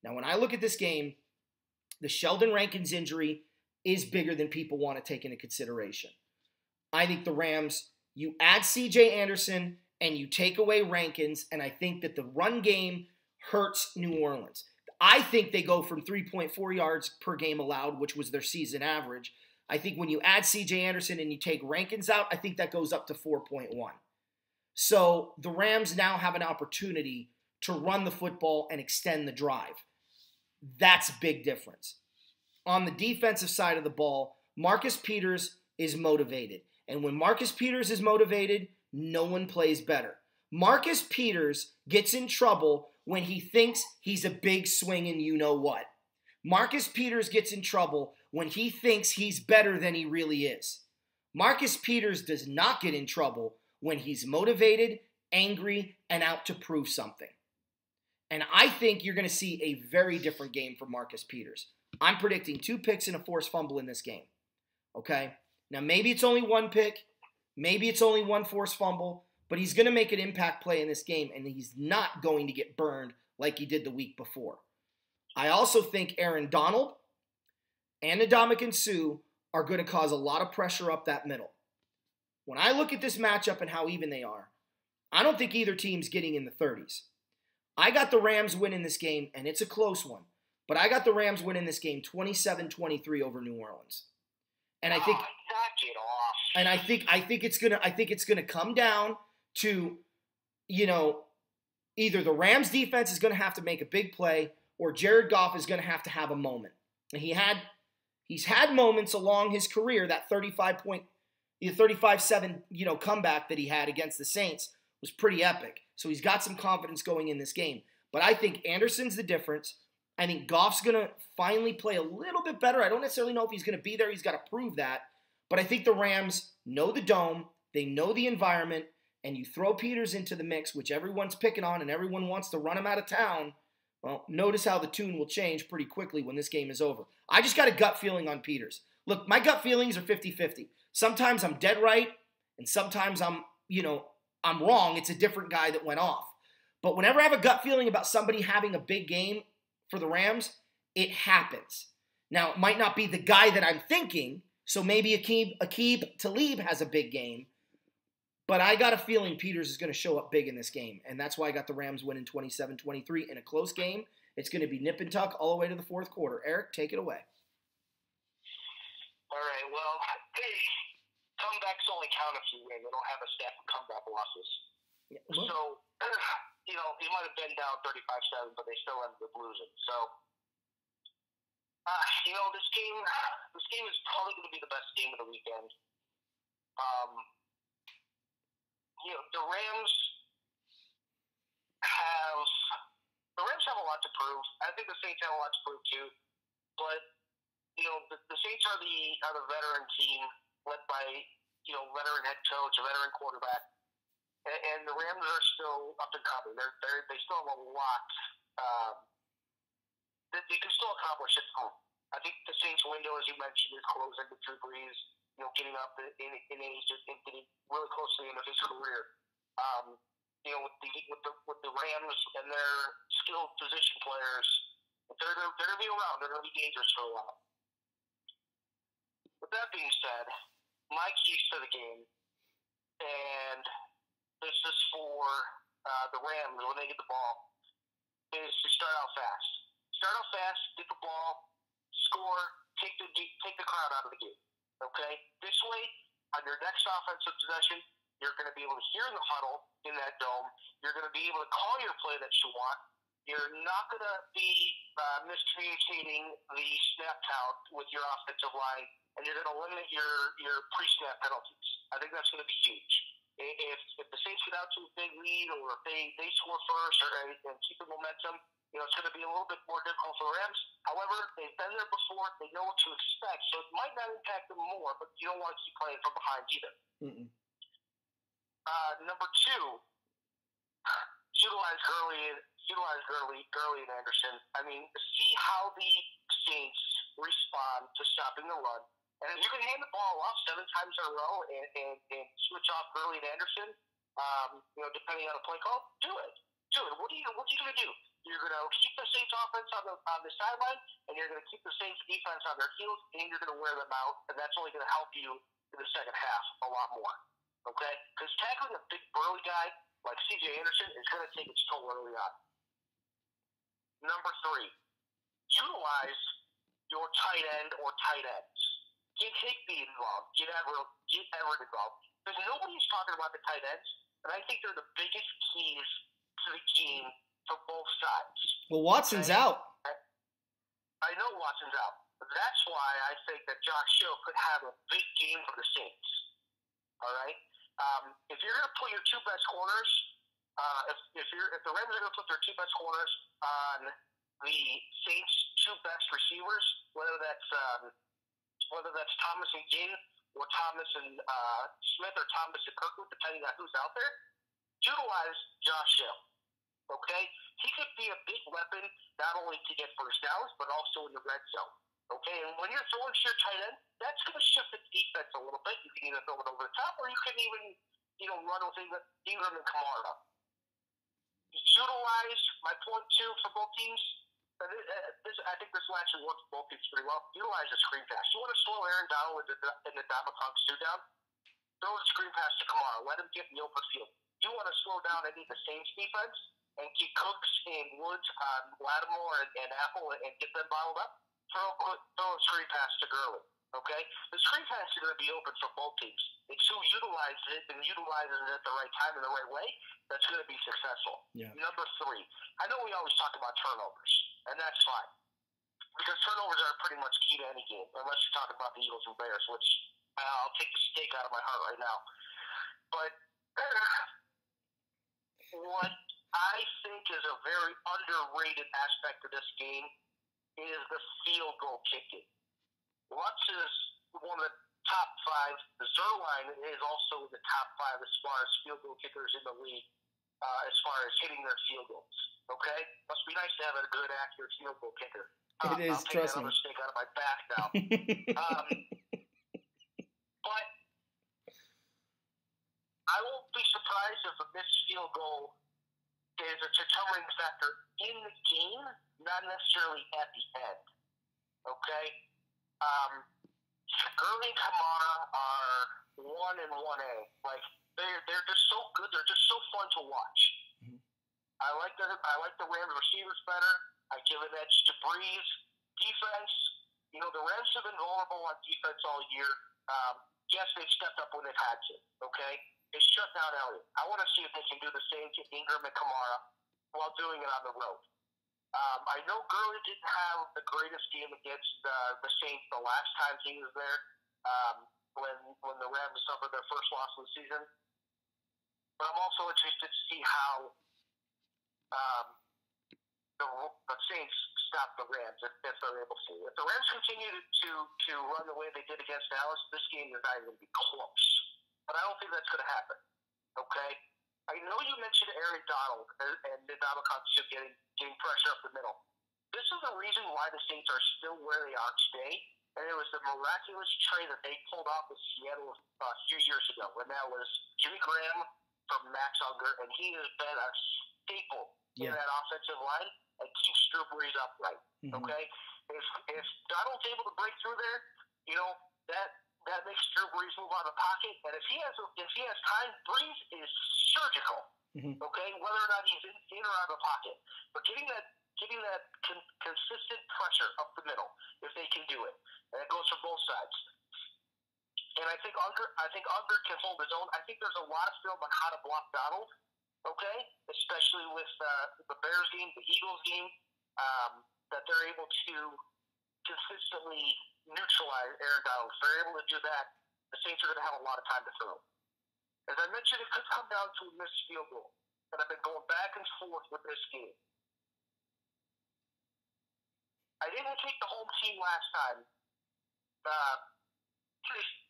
Now, when I look at this game, the Sheldon Rankins injury is bigger than people want to take into consideration. I think the Rams, you add C.J. Anderson and you take away Rankins, and I think that the run game hurts New Orleans. I think they go from 3.4 yards per game allowed, which was their season average. I think when you add C.J. Anderson and you take Rankins out, I think that goes up to 4.1. So the Rams now have an opportunity to run the football and extend the drive. That's a big difference. On the defensive side of the ball, Marcus Peters is motivated. And when Marcus Peters is motivated, no one plays better. Marcus Peters gets in trouble when he thinks he's a big swinging you-know-what. Marcus Peters gets in trouble when he thinks he's better than he really is. Marcus Peters does not get in trouble when he's motivated, angry, and out to prove something. And I think you're going to see a very different game from Marcus Peters. I'm predicting 2 picks and a forced fumble in this game. Okay? Now, maybe it's only 1 pick. Maybe it's only 1 forced fumble. But he's going to make an impact play in this game, and he's not going to get burned like he did the week before. I also think Aaron Donald and Ndamukong Suh are going to cause a lot of pressure up that middle. When I look at this matchup and how even they are, I don't think either team's getting in the 30s. I got the Rams winning this game, and it's a close one. But I got the Rams winning this game 27-23 over New Orleans. And I think I think it's gonna come down to, either the Rams defense is gonna have to make a big play or Jared Goff is gonna have to have a moment. And he's had moments along his career. That 35-7, comeback that he had against the Saints was pretty epic. So he's got some confidence going in this game. But I think Anderson's the difference. I think Goff's going to finally play a little bit better. I don't necessarily know if he's going to be there. He's got to prove that. But I think the Rams know the dome. They know the environment. And you throw Peters into the mix, which everyone's picking on and everyone wants to run him out of town. Well, notice how the tune will change pretty quickly when this game is over. I just got a gut feeling on Peters. Look, my gut feelings are 50-50. Sometimes I'm dead right, and sometimes I'm wrong. It's a different guy that went off. But whenever I have a gut feeling about somebody having a big game for the Rams, it happens. Now, it might not be the guy that I'm thinking, so maybe Aqib Talib has a big game, but I got a feeling Peters is going to show up big in this game, and that's why I got the Rams winning 27-23 in a close game. It's going to be nip and tuck all the way to the fourth quarter. Eric, take it away. All right, well, hey, comebacks only count if you win. They don't have a stack of comeback losses. Yeah, well, so, you might have been down 35-7, but they still ended up losing. So, this game is probably going to be the best game of the weekend. The Rams have a lot to prove. I think the Saints have a lot to prove too. But the Saints are the veteran team led by veteran head coach, a veteran quarterback. and the Rams are still up and coming. They still have a lot. They can still accomplish it. I think the Saints' window, as you mentioned, is closing with Drew Brees. Getting up in age and getting really close to the end of his career. With the Rams and their skilled position players, they're going to be around. They're going to be dangerous for a while. With that being said, my keys to the game, and this is for the Rams when they get the ball, is to start out fast. Start out fast, get the ball, score, take the crowd out of the game. Okay? This way, on your next offensive possession, you're going to be able to hear in the huddle in that dome. You're going to be able to call your play that you want. You're not going to be miscommunicating the snap count with your offensive line, and you're going to limit your pre-snap penalties. I think that's going to be huge. If the Saints get out to a big lead, or if they score first and keep the momentum, it's going to be a little bit more difficult for the Rams. However, they've been there before. They know what to expect, so it might not impact them more, but you don't want to keep playing from behind either. Mm-mm. Number two, utilize Gurley and Anderson. I mean, see how the Saints respond to stopping the run. And if you can hand the ball off 7 times in a row and switch off Gurley and Anderson, depending on the play call, do it. What are you going to do? You're going to keep the Saints offense on the sideline, and you're going to keep the Saints defense on their heels, and you're going to wear them out, and that's only going to help you in the second half a lot more. Okay? Because tackling a big burly guy like C.J. Anderson is going to take its toll early on. Number 3, utilize your tight end or tight ends. Get Higbee involved. Get Everett involved. Because nobody's talking about the tight ends, and I think they're the biggest keys to the game for both sides. Well, Watson's out. I know Watson's out. That's why I think that Josh Hill could have a big game for the Saints. All right? If you're going to put your 2 best corners, if the Rams are going to put their 2 best corners on the Saints' 2 best receivers, whether that's Thomas and Ginn or Thomas and Smith or Thomas and Kirkwood, depending on who's out there, utilize Josh Hill. Okay? He could be a big weapon not only to get first downs, but also in the red zone. Okay? And when you're throwing to your tight end, that's going to shift the defense a little bit. You can either throw it over the top, or you can even, run with Ingram and Kamara. Utilize my point 2 for both teams. I think this will actually work for both teams pretty well. Utilize a screen pass. You want to slow Aaron Donald in the Dominican two down? Throw a screen pass to Kamara. Let him get in the open field. You want to slow down any of the Saints defense and keep Cooks and Woods on Lattimore and Apple and get them bottled up? Throw a screen pass to Gurley. Okay? The screen pass is going to be open for both teams. It's who utilizes it and utilizes it at the right time and the right way that's going to be successful. Yeah. Number 3, I know we always talk about turnovers, and that's fine. Because turnovers are pretty much key to any game, unless you're talking about the Eagles and Bears, which I'll take the steak out of my heart right now. But what I think is a very underrated aspect of this game is the field goal kicking. Lutz is one of the top 5. Zerline is also in the top 5 as far as field goal kickers in the league, as far as hitting their field goals. Okay? Must be nice to have a good, accurate field goal kicker. It is, I'll take trust that me. other steak out of my back now. But I won't be surprised if a missed field goal is a determining factor in the game, not necessarily at the end. Okay? Gurley and Kamara are 1 and 1A. Like, they're just so good. They're just so fun to watch. Mm-hmm. I like the Rams receivers better. I give an edge to Breeze. Defense, the Rams have been vulnerable on defense all year. Yes, they've stepped up when they've had to. Okay? They shut down Elliott. I want to see if they can do the same to Ingram and Kamara while doing it on the road. I know Gurley didn't have the greatest game against the Saints the last time he was there, when the Rams suffered their first loss of the season. But I'm also interested to see how the Saints stop the Rams if they're able to. If the Rams continue to run the way they did against Dallas, this game is not even going to be close. But I don't think that's going to happen. Okay? I know you mentioned Aaron Donald and the Ndamukong getting pressure up the middle. This is the reason why the Saints are still where they are today, and it was the miraculous trade that they pulled off with Seattle a few years ago, when that was Jimmy Graham from Max Unger, and he has been a staple in that offensive line and keeps Drew Brees upright. Okay, if Donald's able to break through there, that makes Drew Brees move out of the pocket, and if he has time, Brees is surgical. Okay, whether or not he's in or out of the pocket, but getting that consistent pressure up the middle, if they can do it, and it goes from both sides. And I think Unger can hold his own. I think there's a lot of film on how to block Donald. Okay, especially with the Bears game, the Eagles game, that they're able to consistently neutralize Aaron Donald. If they're able to do that, the Saints are going to have a lot of time to throw. As I mentioned, it could come down to a missed field goal, and I've been going back and forth with this game. I didn't take the home team last time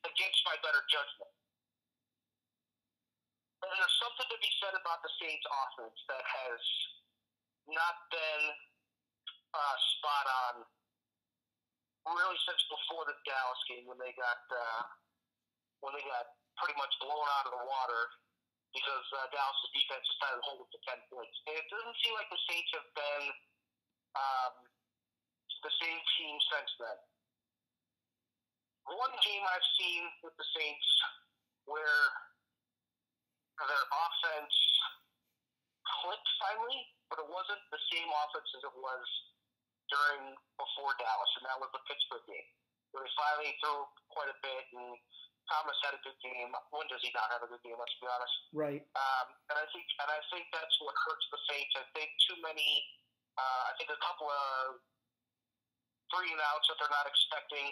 against my better judgment. And there's something to be said about the Saints offense that has not been spot on really since before the Dallas game, when they got pretty much blown out of the water because Dallas' defense decided to hold it to 10 points. And it doesn't seem like the Saints have been the same team since then. One game I've seen with the Saints where their offense clicked finally, but it wasn't the same offense as it was before Dallas, and that was the Pittsburgh game, where they finally threw quite a bit, and Thomas had a good game. When does he not have a good game? Let's be honest. Right. And I think that's what hurts the Saints. I think too many. I think a couple of 3 and outs that they're not expecting.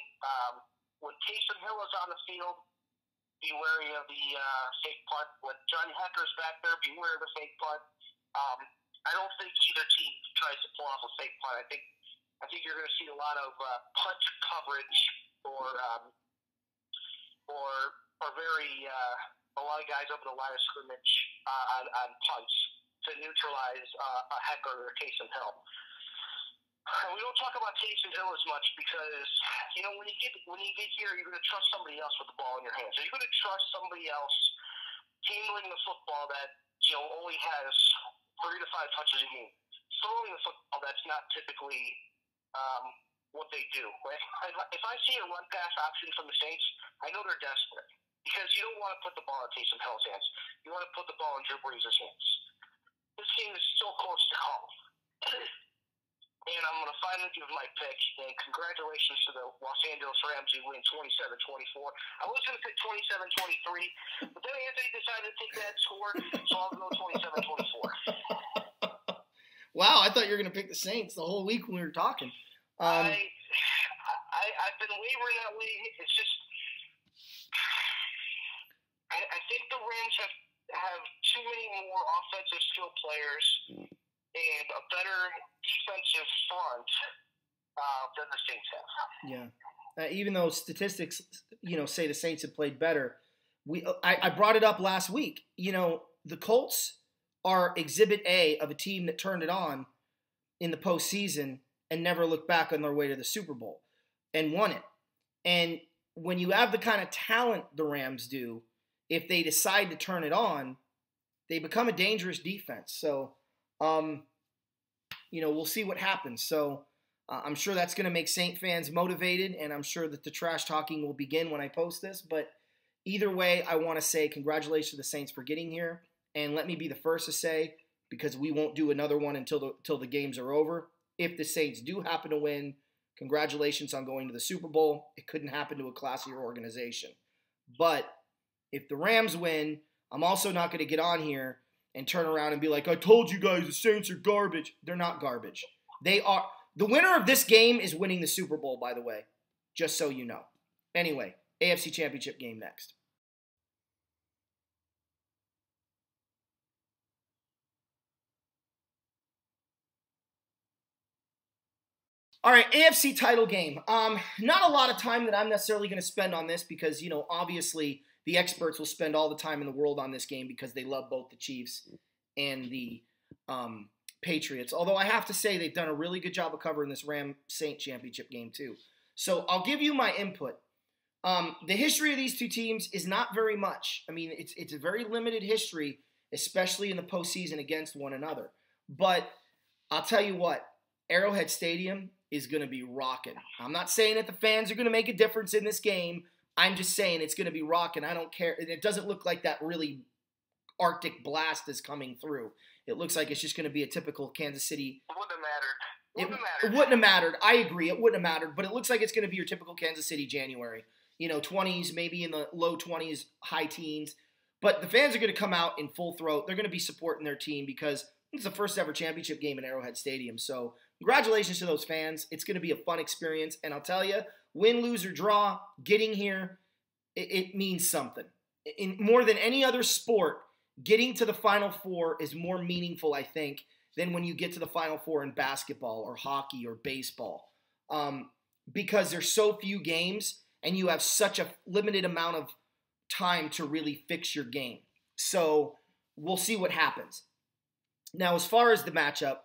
When Taysom Hill is on the field, be wary of the fake punt. When Johnny Hecker's back there, be wary of the fake punt. I don't think either team tries to pull off a fake punt. I think you're going to see a lot of punt coverage or a lot of guys over the line of scrimmage on punts to neutralize a Hecker or Taysom Hill. We don't talk about Taysom Hill as much because, when you get here, you're going to trust somebody else with the ball in your hands. Are you going to trust somebody else handling the football that, only has 3 to 5 touches a game? Throwing the football, that's not typically what they do. If I see a run-pass option from the Saints, I know they're desperate because you don't want to put the ball in Taysom Hill's hands. You want to put the ball in Drew Brees' hands. This game is so close to home. And I'm going to finally give my pick. And congratulations to the Los Angeles Rams who win 27-24. I was going to pick 27-23, but then Anthony decided to take that score, so I'll go 27-24. Wow, I thought you were going to pick the Saints the whole week when we were talking. I've been wavering that way. It's just I think the Rams have too many more offensive skill players and a better defensive front than the Saints have. Yeah. Even though statistics, say the Saints have played better, I brought it up last week. The Colts are Exhibit A of a team that turned it on in the postseason and never looked back on their way to the Super Bowl and won it. And when you have the kind of talent the Rams do, if they decide to turn it on, they become a dangerous defense. So, we'll see what happens. So I'm sure that's going to make Saint fans motivated, and I'm sure that the trash talking will begin when I post this. But either way, I want to say congratulations to the Saints for getting here. And let me be the first to say, because we won't do another one until the games are over, if the Saints do happen to win, congratulations on going to the Super Bowl. It couldn't happen to a classier organization. But if the Rams win, I'm also not going to get on here and turn around and be like, I told you guys the Saints are garbage. They're not garbage. They are. The winner of this game is winning the Super Bowl, by the way, just so you know. Anyway, AFC Championship game next. All right, AFC title game. Not a lot of time that I'm necessarily going to spend on this because, obviously the experts will spend all the time in the world on this game because they love both the Chiefs and the Patriots. Although I have to say they've done a really good job of covering this Ram-Saint championship game too. So I'll give you my input. The history of these two teams is not very much. I mean, it's a very limited history, especially in the postseason against one another. But I'll tell you what, Arrowhead Stadium is going to be rocking. I'm not saying that the fans are going to make a difference in this game. I'm just saying it's going to be rocking. I don't care. It doesn't look like that really Arctic blast is coming through. It looks like it's just going to be a typical Kansas City. It wouldn't have mattered. It wouldn't have mattered. I agree. It wouldn't have mattered. But it looks like it's going to be your typical Kansas City January. 20s, maybe in the low 20s, high teens. But the fans are going to come out in full throat. They're going to be supporting their team because it's the first ever championship game in Arrowhead Stadium. So congratulations to those fans. It's going to be a fun experience. And I'll tell you, win, lose, or draw, getting here, it means something. In more than any other sport, getting to the Final Four is more meaningful, I think, than when you get to the Final Four in basketball or hockey or baseball. Because there's so few games and you have such a limited amount of time to really fix your game. So we'll see what happens. Now, as far as the matchup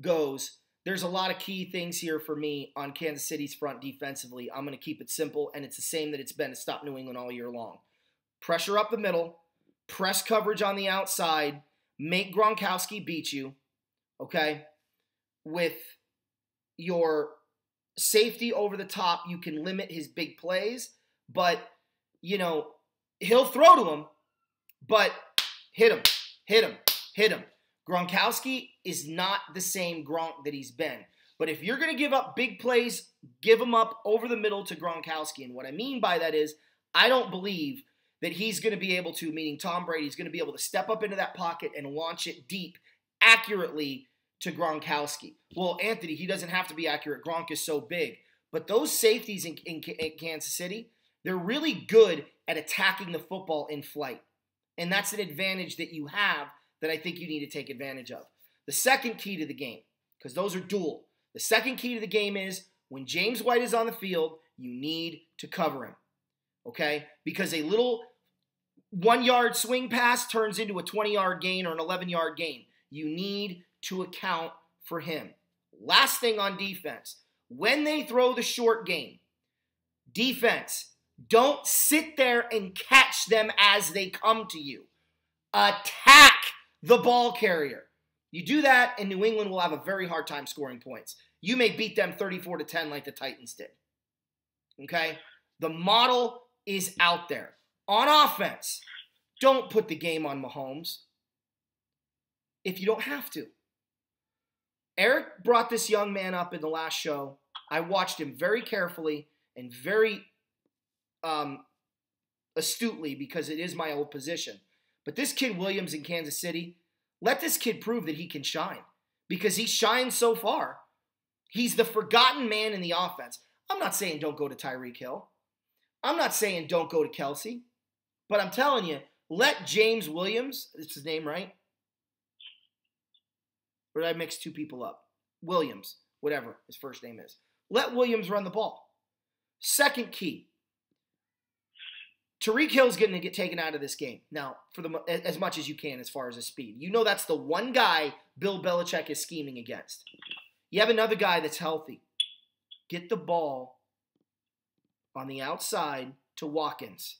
goes, there's a lot of key things here for me on Kansas City's front defensively. I'm going to keep it simple, and it's the same that it's been to stop New England all year long. Pressure up the middle, press coverage on the outside, make Gronkowski beat you, okay? With your safety over the top, you can limit his big plays, but, he'll throw to him, but hit him. Gronkowski is not the same Gronk that he's been. But if you're going to give up big plays, give them up over the middle to Gronkowski. And what I mean by that is I don't believe that he's going to be able to, meaning Tom Brady's going to be able to step up into that pocket and launch it deep accurately to Gronkowski. Well, Anthony, he doesn't have to be accurate. Gronk is so big. But those safeties in Kansas City, they're really good at attacking the football in flight. And that's an advantage that you have that I think you need to take advantage of. The second key to the game, because those are dual. The second key to the game is when James White is on the field, you need to cover him. Okay? Because a little 1-yard swing pass turns into a 20-yard gain or an 11-yard gain. You need to account for him. Last thing on defense. When they throw the short game, defense, don't sit there and catch them as they come to you. Attack the ball carrier. You do that, and New England will have a very hard time scoring points. You may beat them 34-10 like the Titans did. Okay? The model is out there. On offense, don't put the game on Mahomes if you don't have to. Eric brought this young man up in the last show. I watched him very carefully and very astutely because it is my old position. But this kid Williams in Kansas City, let this kid prove that he can shine because he shines so far. He's the forgotten man in the offense. I'm not saying don't go to Tyreek Hill. I'm not saying don't go to Kelsey. But I'm telling you, let James Williams, that's his name, right? Or did I mix two people up? Williams, whatever his first name is. Let Williams run the ball. Second key. Tyreek Hill's going to get taken out of this game. Now, as much as you can as far as his speed. You know that's the one guy Bill Belichick is scheming against. You have another guy that's healthy. Get the ball on the outside to Watkins.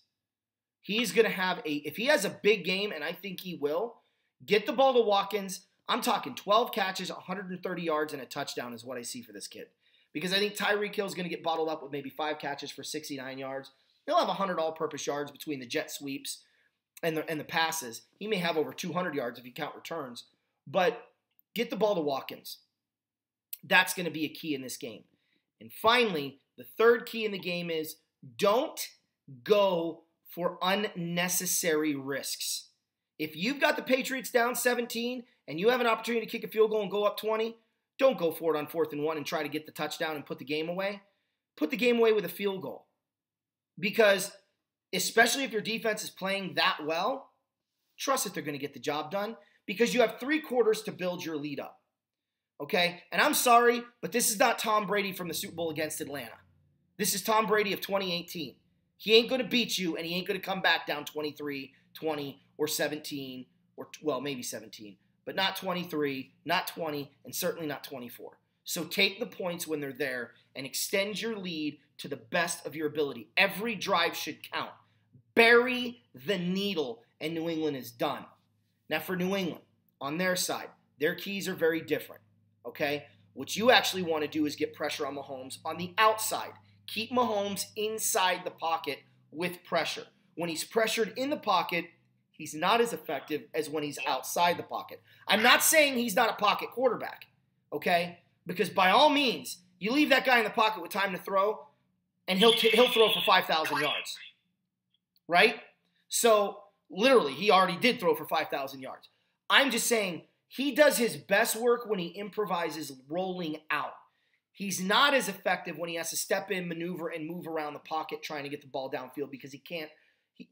He's going to have if he has a big game, and I think he will, get the ball to Watkins. I'm talking 12 catches, 130 yards, and a touchdown is what I see for this kid. Because I think Tyreek Hill's going to get bottled up with maybe 5 catches for 69 yards. He'll have 100 all-purpose yards between the jet sweeps and the passes. He may have over 200 yards if you count returns. But get the ball to Watkins. That's going to be a key in this game. And finally, the third key in the game is don't go for unnecessary risks. If you've got the Patriots down 17 and you have an opportunity to kick a field goal and go up 20, don't go for it on 4th and 1 and try to get the touchdown and put the game away. Put the game away with a field goal. Because especially if your defense is playing that well, trust that they're going to get the job done because you have 3 quarters to build your lead up. Okay? And I'm sorry, but this is not Tom Brady from the Super Bowl against Atlanta. This is Tom Brady of 2018. He ain't going to beat you, and he ain't going to come back down 23, 20, or 17, or, well, maybe 17, but not 23, not 20, and certainly not 24. So take the points when they're there and extend your lead to the best of your ability. Every drive should count. Bury the needle, and New England is done. Now for New England, on their side, their keys are very different, okay? What you actually want to do is get pressure on Mahomes on the outside. Keep Mahomes inside the pocket with pressure. When he's pressured in the pocket, he's not as effective as when he's outside the pocket. I'm not saying he's not a pocket quarterback, okay? Because by all means, you leave that guy in the pocket with time to throw, and he'll throw for 5,000 yards, right? So literally, he already did throw for 5,000 yards. I'm just saying he does his best work when he improvises rolling out. He's not as effective when he has to step in, maneuver, and move around the pocket trying to get the ball downfield because he can't.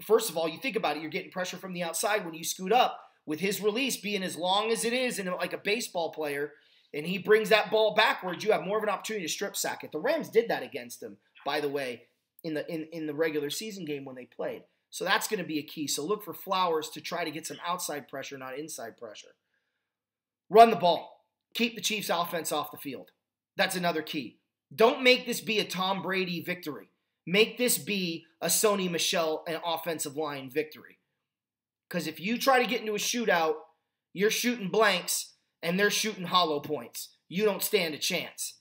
First of all, you think about it, you're getting pressure from the outside when you scoot up with his release being as long as it is and like a baseball player, and he brings that ball backwards, you have more of an opportunity to strip sack it. The Rams did that against him, by the way, in the regular season game when they played. So that's going to be a key. So look for Flowers to try to get some outside pressure, not inside pressure. Run the ball. Keep the Chiefs' offense off the field. That's another key. Don't make this be a Tom Brady victory. Make this be a Sony Michel and offensive line victory. Because if you try to get into a shootout, you're shooting blanks and they're shooting hollow points. You don't stand a chance.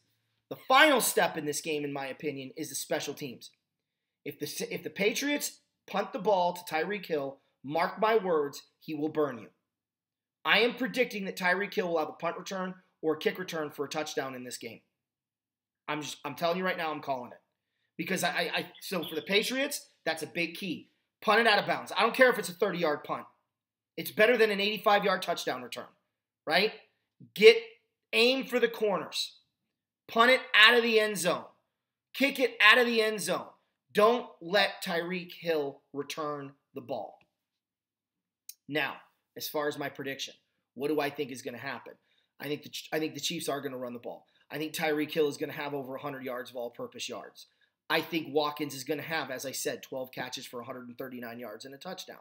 The final step in this game, in my opinion, is the special teams. If the Patriots punt the ball to Tyreek Hill, mark my words, he will burn you. I am predicting that Tyreek Hill will have a punt return or a kick return for a touchdown in this game. I'm telling you right now, I'm calling it. Because so for the Patriots, that's a big key. Punt it out of bounds. I don't care if it's a 30-yard punt. It's better than an 85-yard touchdown return, right? Aim for the corners. Punt it out of the end zone. Kick it out of the end zone. Don't let Tyreek Hill return the ball. Now, as far as my prediction, what do I think is going to happen? I think the Chiefs are going to run the ball. I think Tyreek Hill is going to have over 100 yards of all-purpose yards. I think Watkins is going to have, as I said, 12 catches for 139 yards and a touchdown.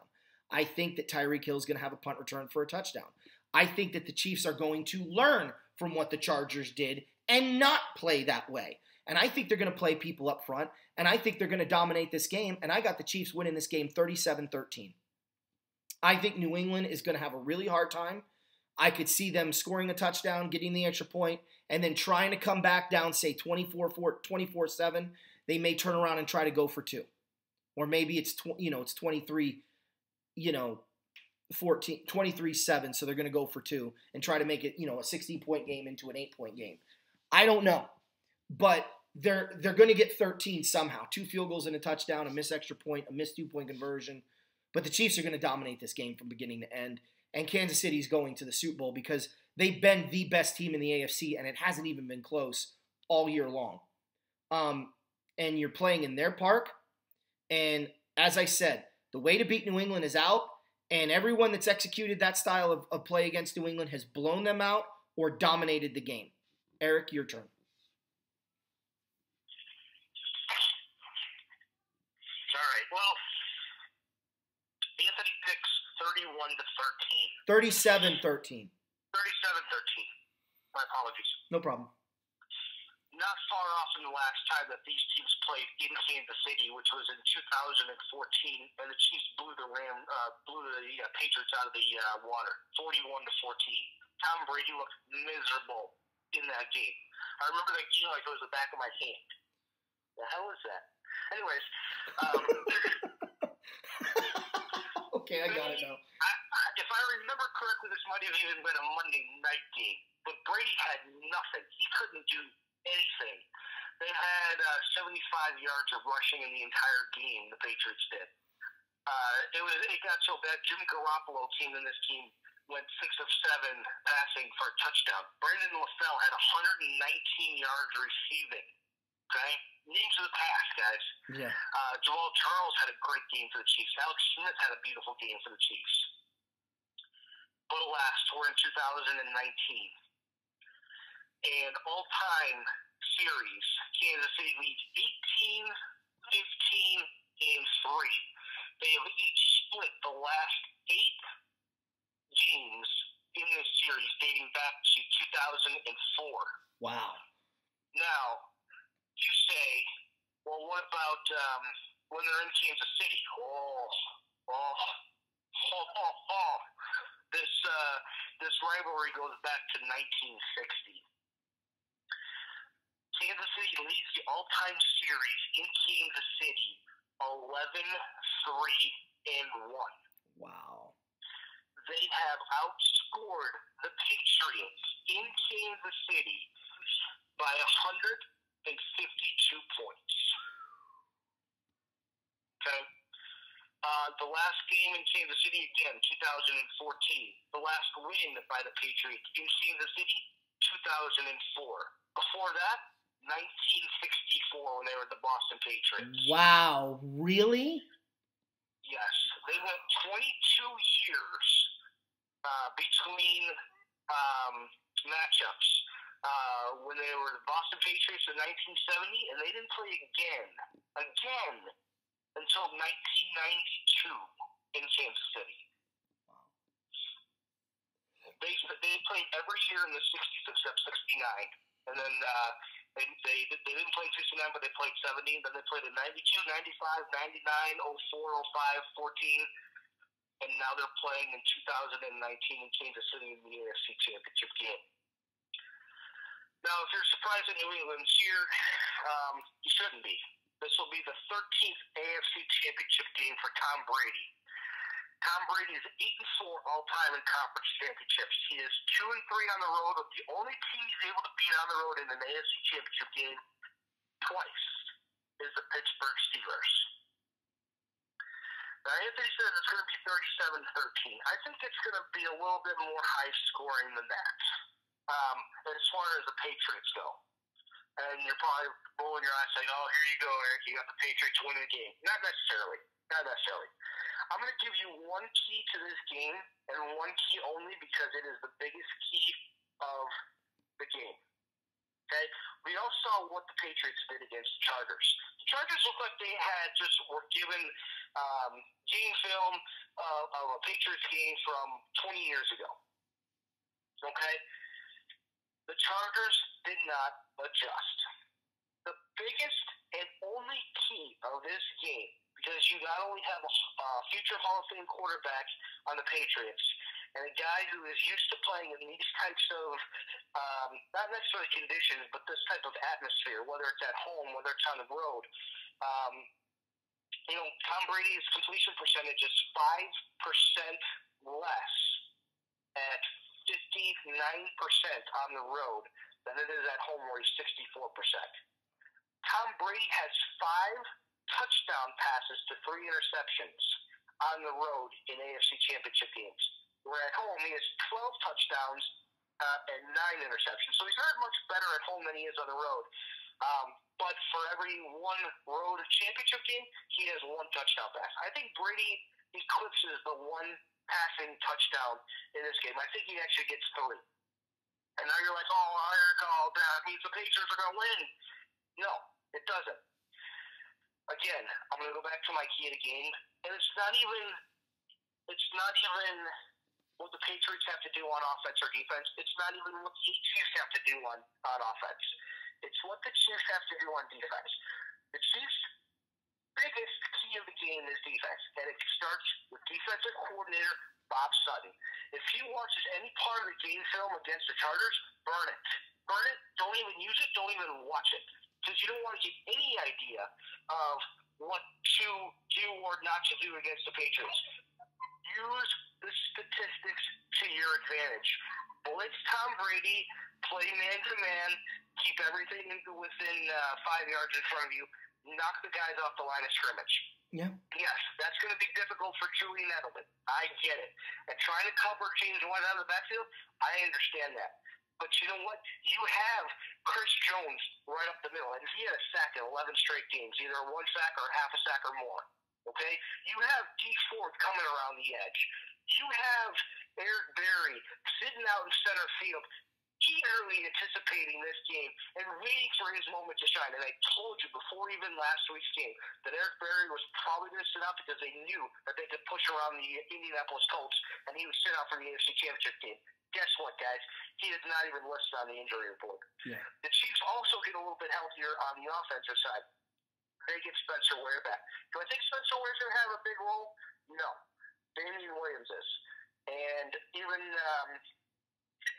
I think that Tyreek Hill is going to have a punt return for a touchdown. I think that the Chiefs are going to learn from what the Chargers did and not play that way. And I think they're going to play people up front, and I think they're going to dominate this game, and I got the Chiefs winning this game 37-13. I think New England is going to have a really hard time. I could see them scoring a touchdown, getting the extra point, and then trying to come back down, say 24-7. They may turn around and try to go for two. Or maybe it's 23, 23-7, so they're going to go for two and try to make it, a 16-point game into an 8-point game. I don't know. But they're going to get 13 somehow. 2 field goals and a touchdown, a missed extra point, a missed 2-point conversion. But the Chiefs are going to dominate this game from beginning to end. And Kansas City's going to the Super Bowl because they've been the best team in the AFC, and it hasn't even been close all year long. And you're playing in their park. And as I said, the way to beat New England is out. And everyone that's executed that style of play against New England has blown them out or dominated the game. Eric, your turn. All right. Well, Anthony picks 31-13. 37-13. 37-13. My apologies. No problem. Not far off from the last time that these teams played in Kansas City, which was in 2014, and the Chiefs blew the Patriots out of the water, 41-14. Tom Brady looked miserable in that game. I remember that game like it was the back of my hand. The hell is that? Anyways, okay, I got it now. If I remember correctly, this might have even been a Monday night game, but Brady had nothing. He couldn't do anything. They had 75 yards of rushing in the entire game, the Patriots did. It got so bad, Jimmy Garoppolo team in this team went 6 of 7 passing for a touchdown. Brandon LaFell had 119 yards receiving. Okay? Names of the past, guys. Yeah. Jamal Charles had a great game for the Chiefs. Alex Smith had a beautiful game for the Chiefs. But alas, we're in 2019. And all-time series, Kansas City leads 18-15 Game 3. They have each split the last 8 games in this series dating back to 2004. Wow. Now, you say, well, what about when they're in Kansas City? This rivalry goes back to 1960. Kansas City leads the all-time series in Kansas City 11-3-1. Wow. They have outscored the Patriots in Kansas City by 152 points. Okay? The last game in Kansas City, again, 2014. The last win by the Patriots in Kansas City, 2004. Before that, 1964 when they were the Boston Patriots. Wow, really? Yes. They went 22 years between matchups when they were the Boston Patriots in 1970, and they didn't play again until 1992 in Kansas City. Wow. They played every year in the 60s except 69. And then they didn't play in 69, but they played 70. Then they played in 92, 95, 99, 04, 05, 14. And now they're playing in 2019 in Kansas City in the AFC Championship game. Now, if you're surprised that New England's here, you shouldn't be. This will be the 13th AFC Championship game for Tom Brady. Tom Brady is 8-4 all-time in conference championships. He is 2-3 on the road. The only team he's able to beat on the road in an AFC Championship game twice is the Pittsburgh Steelers. Now, Anthony says it's going to be 37-13. I think it's going to be a little bit more high-scoring than that, as far as the Patriots go. And you're probably rolling your eyes saying, oh, here you go, Eric. You got the Patriots winning the game. Not necessarily. I'm going to give you one key to this game, and one key only because it is the biggest key of the game. Okay? We all saw what the Patriots did against the Chargers. The Chargers looked like they were given game film of a Patriots game from 20 years ago. Okay? The Chargers did not adjust. The biggest and only key of this game, because you not only have a future Hall of Fame quarterback on the Patriots, and a guy who is used to playing in these types of, not necessarily conditions, but this type of atmosphere, whether it's at home, whether it's on the road. Tom Brady's completion percentage is 5% less at 59% on the road than it is at home where he's 64%. Tom Brady has 5 touchdown passes to 3 interceptions on the road in AFC Championship games. Where at home he has 12 touchdowns and 9 interceptions. So he's not much better at home than he is on the road. But for every one road championship game, he has 1 touchdown pass. I think Brady eclipses the 1 passing touchdown in this game. I think he actually gets 3. And now you're like, that means the Patriots are going to win. No, it doesn't. Again, I'm going to go back to my key of the game, and it's not even what the Patriots have to do on offense or defense. It's not even what the Chiefs have to do on offense. It's what the Chiefs have to do on defense. The Chiefs' biggest key of the game is defense, and it starts with defensive coordinator Bob Sutton. If he watches any part of the game film against the Chargers, burn it. Burn it. Don't even use it. Don't even watch it. Because you don't want to get any idea of what to do or not to do against the Patriots. Use the statistics to your advantage. Blitz Tom Brady, play man-to-man, keep everything within 5 yards in front of you, knock the guys off the line of scrimmage. Yeah. Yes, that's going to be difficult for Julian Edelman. I get it. And trying to cover James White out of the backfield, I understand that. But you know what? You have Chris Jones right up the middle, and he had a sack in 11 straight games, either 1 sack or half a sack or more. Okay? You have Dee Ford coming around the edge. You have Eric Berry sitting out in center field eagerly anticipating this game and waiting for his moment to shine. And I told you before even last week's game that Eric Berry was probably going to sit out because they knew that they could push around the Indianapolis Colts, and he would sit out for the AFC Championship game. Guess what, guys? He is not even listed on the injury report. Yeah. The Chiefs also get a little bit healthier on the offensive side. They get Spencer Ware back. Do I think Spencer Ware's going to have a big role? No. Damian Williams is. And even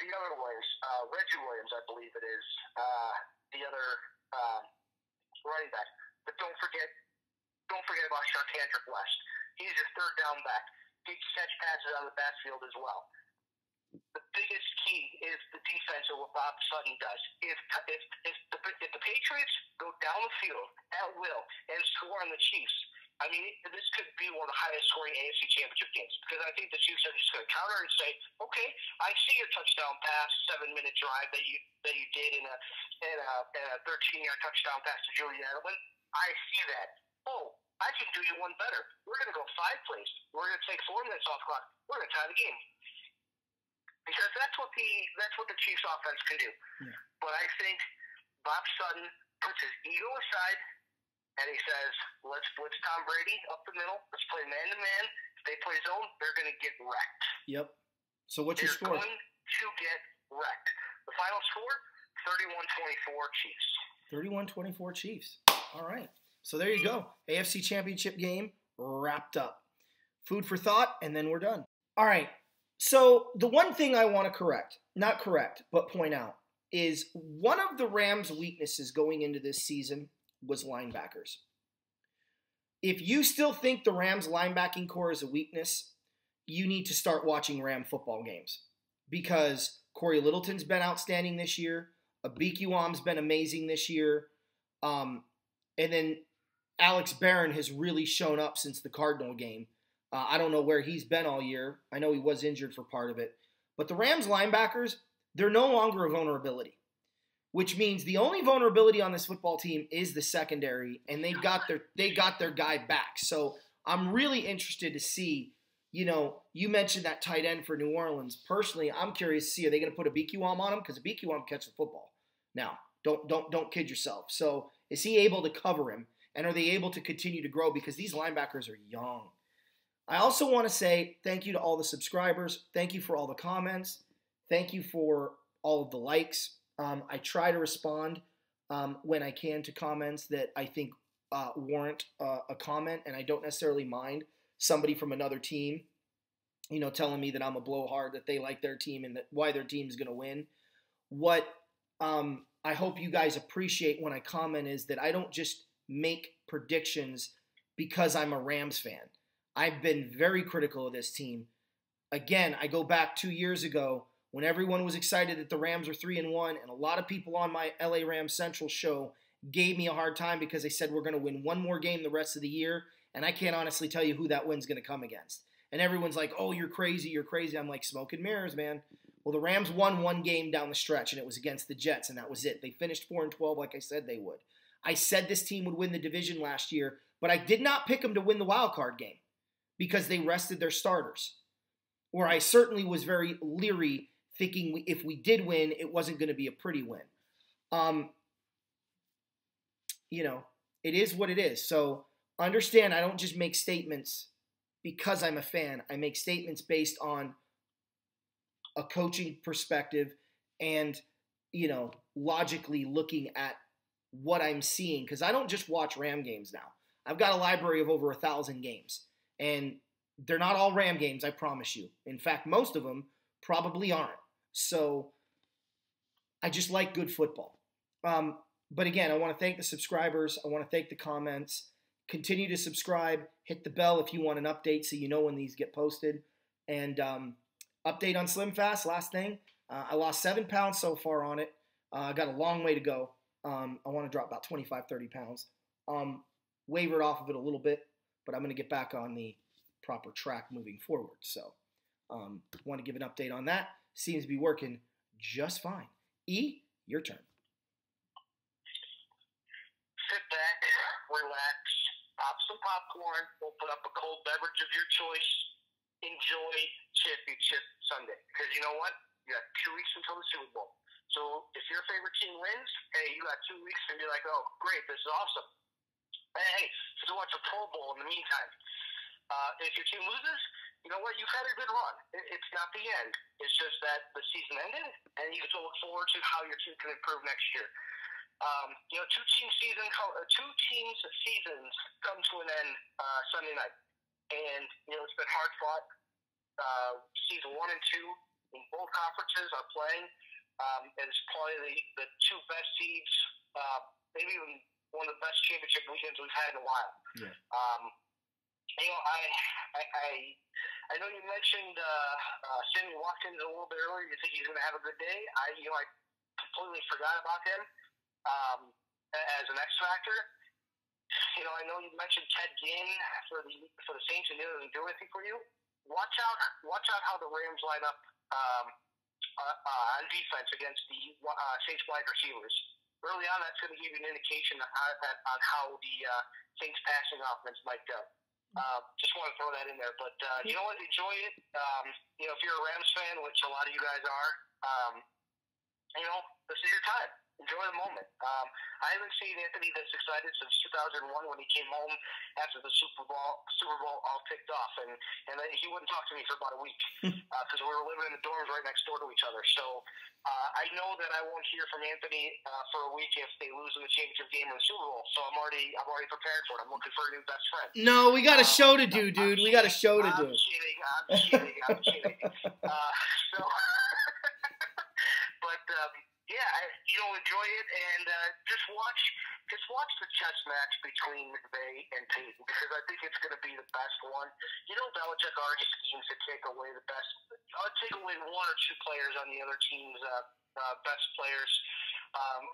the other Williams, Reggie Williams, I believe it is, the other running back. But don't forget about Sharkhandrick West. He's your third down back. He can catch passes on the backfield as well. The biggest key is the defense of what Bob Sutton does. If the Patriots go down the field at will and score on the Chiefs, I mean, this could be one of the highest scoring AFC Championship games, because I think the Chiefs are just going to counter and say, okay, I see your touchdown pass, 7-minute drive that you did in a 13-yard touchdown pass to Julian Edelman. I see that. Oh, I can do you one better. We're going to go 5 plays. We're going to take 4 minutes off clock. We're going to tie the game. Because that's what the Chiefs offense can do. Yeah. But I think Bob Sutton puts his ego aside and he says, let's blitz Tom Brady up the middle. Let's play man-to-man. If they play zone, they're going to get wrecked. Yep. So what's your score? They're going to get wrecked. The final score, 31-24 Chiefs. 31-24 Chiefs. All right. So there you go. AFC Championship game wrapped up. Food for thought, and then we're done. All right. So the one thing I want to point out, is one of the Rams' weaknesses going into this season was linebackers. If you still think the Rams' linebacking core is a weakness, you need to start watching Ram football games, because Corey Littleton's been outstanding this year. Abikiwam's been amazing this year. And then Alex Barron has really shown up since the Cardinal game. I don't know where he's been all year. I know he was injured for part of it. But the Rams linebackers, they're no longer a vulnerability, which means the only vulnerability on this football team is the secondary, and they got their guy back. So I'm really interested to see, you mentioned that tight end for New Orleans. Personally, I'm curious to see, are they going to put Abikiwam on him? Because Abikiwam can catch the football. Now, don't kid yourself. So is he able to cover him? And are they able to continue to grow? Because these linebackers are young. I also want to say thank you to all the subscribers. Thank you for all the comments. Thank you for all of the likes. I try to respond when I can to comments that I think warrant a comment, and I don't necessarily mind somebody from another team, telling me that I'm a blowhard, that they like their team and that why their team's going to win. What I hope you guys appreciate when I comment is that I don't just make predictions because I'm a Rams fan. I've been very critical of this team. Again, I go back 2 years ago when everyone was excited that the Rams were 3-1, and a lot of people on my LA Rams Central show gave me a hard time because they said we're going to win one more game the rest of the year, and I can't honestly tell you who that win's going to come against. And everyone's like, oh, you're crazy. I'm like, smoke and mirrors, man. Well, the Rams won one game down the stretch, and it was against the Jets, and that was it. They finished 4-12 like I said they would. I said this team would win the division last year, but I did not pick them to win the wild card game because they rested their starters. Or I certainly was very leery, thinking if we did win, it wasn't going to be a pretty win. It is what it is. So understand, I don't just make statements because I'm a fan. I make statements based on a coaching perspective and, logically looking at what I'm seeing. Because I don't just watch Ram games now. I've got a library of over 1,000 games. And they're not all Ram games, I promise you. In fact, most of them probably aren't. So I just like good football. But again, I want to thank the subscribers. I want to thank the comments. Continue to subscribe. Hit the bell if you want an update so you know when these get posted. And update on Slim Fast, last thing. I lost 7 pounds so far on it. I got a long way to go. I want to drop about 25, 30 pounds. Wavered off of it a little bit, but I'm going to get back on the proper track moving forward. So want to give an update on that. Seems to be working just fine. E, your turn. Sit back, relax, pop some popcorn, open up a cold beverage of your choice, enjoy Championship Sunday. Because you know what? You got 2 weeks until the Super Bowl. So if your favorite team wins, hey, you got 2 weeks and be like, oh, great, this is awesome. Hey, just watch a Pro Bowl in the meantime. If your team loses, you know what? You've had a good run. It's not the end. It's just that the season ended, and you get to look forward to how your team can improve next year. Two teams' seasons come to an end Sunday night, and it's been hard fought. Season 1 and 2 in both conferences are playing, and it's probably the two best seeds, maybe even one of the best championship weekends we've had in a while. Yeah. I know you mentioned Sammy Watkins a little bit earlier. You think he's going to have a good day? I completely forgot about him as an X factor. I know you mentioned Ted Ginn for the Saints, and he doesn't do anything for you. Watch out how the Rams line up on defense against the Saints wide receivers. Early on, that's going to give you an indication on how the Saints passing offense might go. Just want to throw that in there. But you know what? Enjoy it. If you're a Rams fan, which a lot of you guys are, this is your time. Enjoy the moment. I haven't seen Anthony this excited since 2001 when he came home after the Super Bowl all kicked off, and he wouldn't talk to me for about a week because we were living in the dorms right next door to each other. So I know that I won't hear from Anthony for a week if they lose in the championship game in the Super Bowl. So I'm already prepared for it. I'm looking for a new best friend. No, we got a show to do, dude. We got a show to do. I'm kidding. Enjoy it, and just watch the chess match between McVay and Payton, because I think it's going to be the best one. Belichick already schemes to take away one or two players on the other team's best players,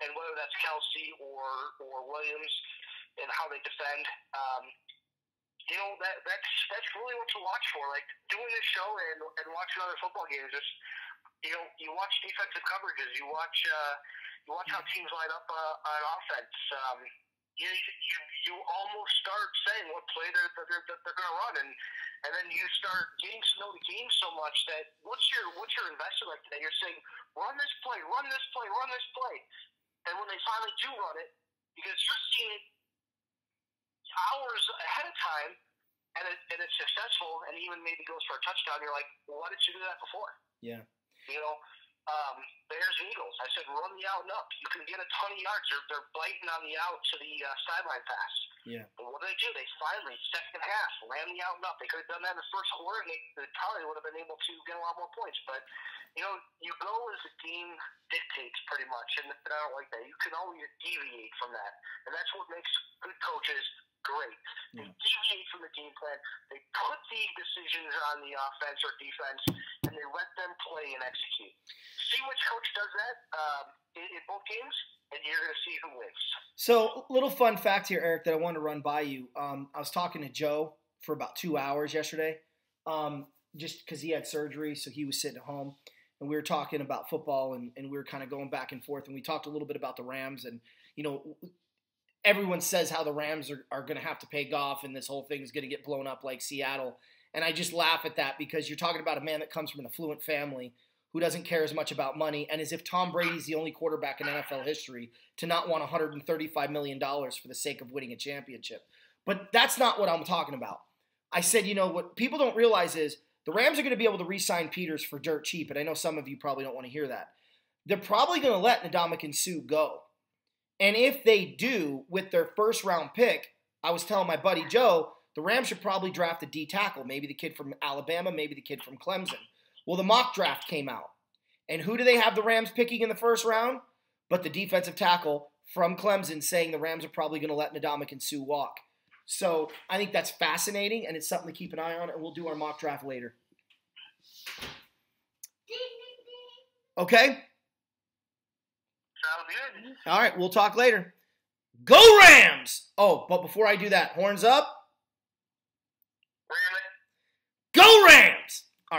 and whether that's Kelsey or Williams, and how they defend. That's really what to watch for. Like doing this show and watching other football games, just you watch defensive coverages, you watch how teams line up on offense. You almost start saying what play they're going to run, and then you start getting to know the game so much that once you're invested like that, you're saying run this play, and when they finally do run it, because you're seeing it hours ahead of time, and it's successful, and even maybe goes for a touchdown, you're like, well, why didn't you do that before? Yeah. Bears and Eagles. I said run the out and up. You can get a ton of yards. They're biting on the out to the sideline pass. Yeah. But what do? They finally, second half, ran the out and up. They could have done that in the first quarter, and they probably would have been able to get a lot more points. But, you go as the game dictates pretty much, and I don't like that. You can always deviate from that. And that's what makes good coaches great. They deviate from the game plan. They put the decisions on the offense or defense, and they let them play and execute. See which coach does that in both games, and you're going to see who wins. So, little fun fact here, Eric, that I wanted to run by you. I was talking to Joe for about 2 hours yesterday, just because he had surgery, so he was sitting at home. And we were talking about football, and we were kind of going back and forth. And we talked a little bit about the Rams. And, everyone says how the Rams are going to have to pay Goff, and this whole thing is going to get blown up like Seattle. And I just laugh at that, because you're talking about a man that comes from an affluent family who doesn't care as much about money, and as if Tom Brady's the only quarterback in NFL history to not want $135 million for the sake of winning a championship. But that's not what I'm talking about. I said, what people don't realize is the Rams are going to be able to re-sign Peters for dirt cheap, and I know some of you probably don't want to hear that. They're probably going to let Ndamukong Suh go. And if they do, with their first-round pick, I was telling my buddy Joe, the Rams should probably draft a D tackle, maybe the kid from Alabama, maybe the kid from Clemson. Well, the mock draft came out. And who do they have the Rams picking in the first round? But the defensive tackle from Clemson saying the Rams are probably going to let Ndamukong Suh walk. So I think that's fascinating, and it's something to keep an eye on, and we'll do our mock draft later. Okay? Sounds good. All right, we'll talk later. Go Rams! Oh, but before I do that, horns up.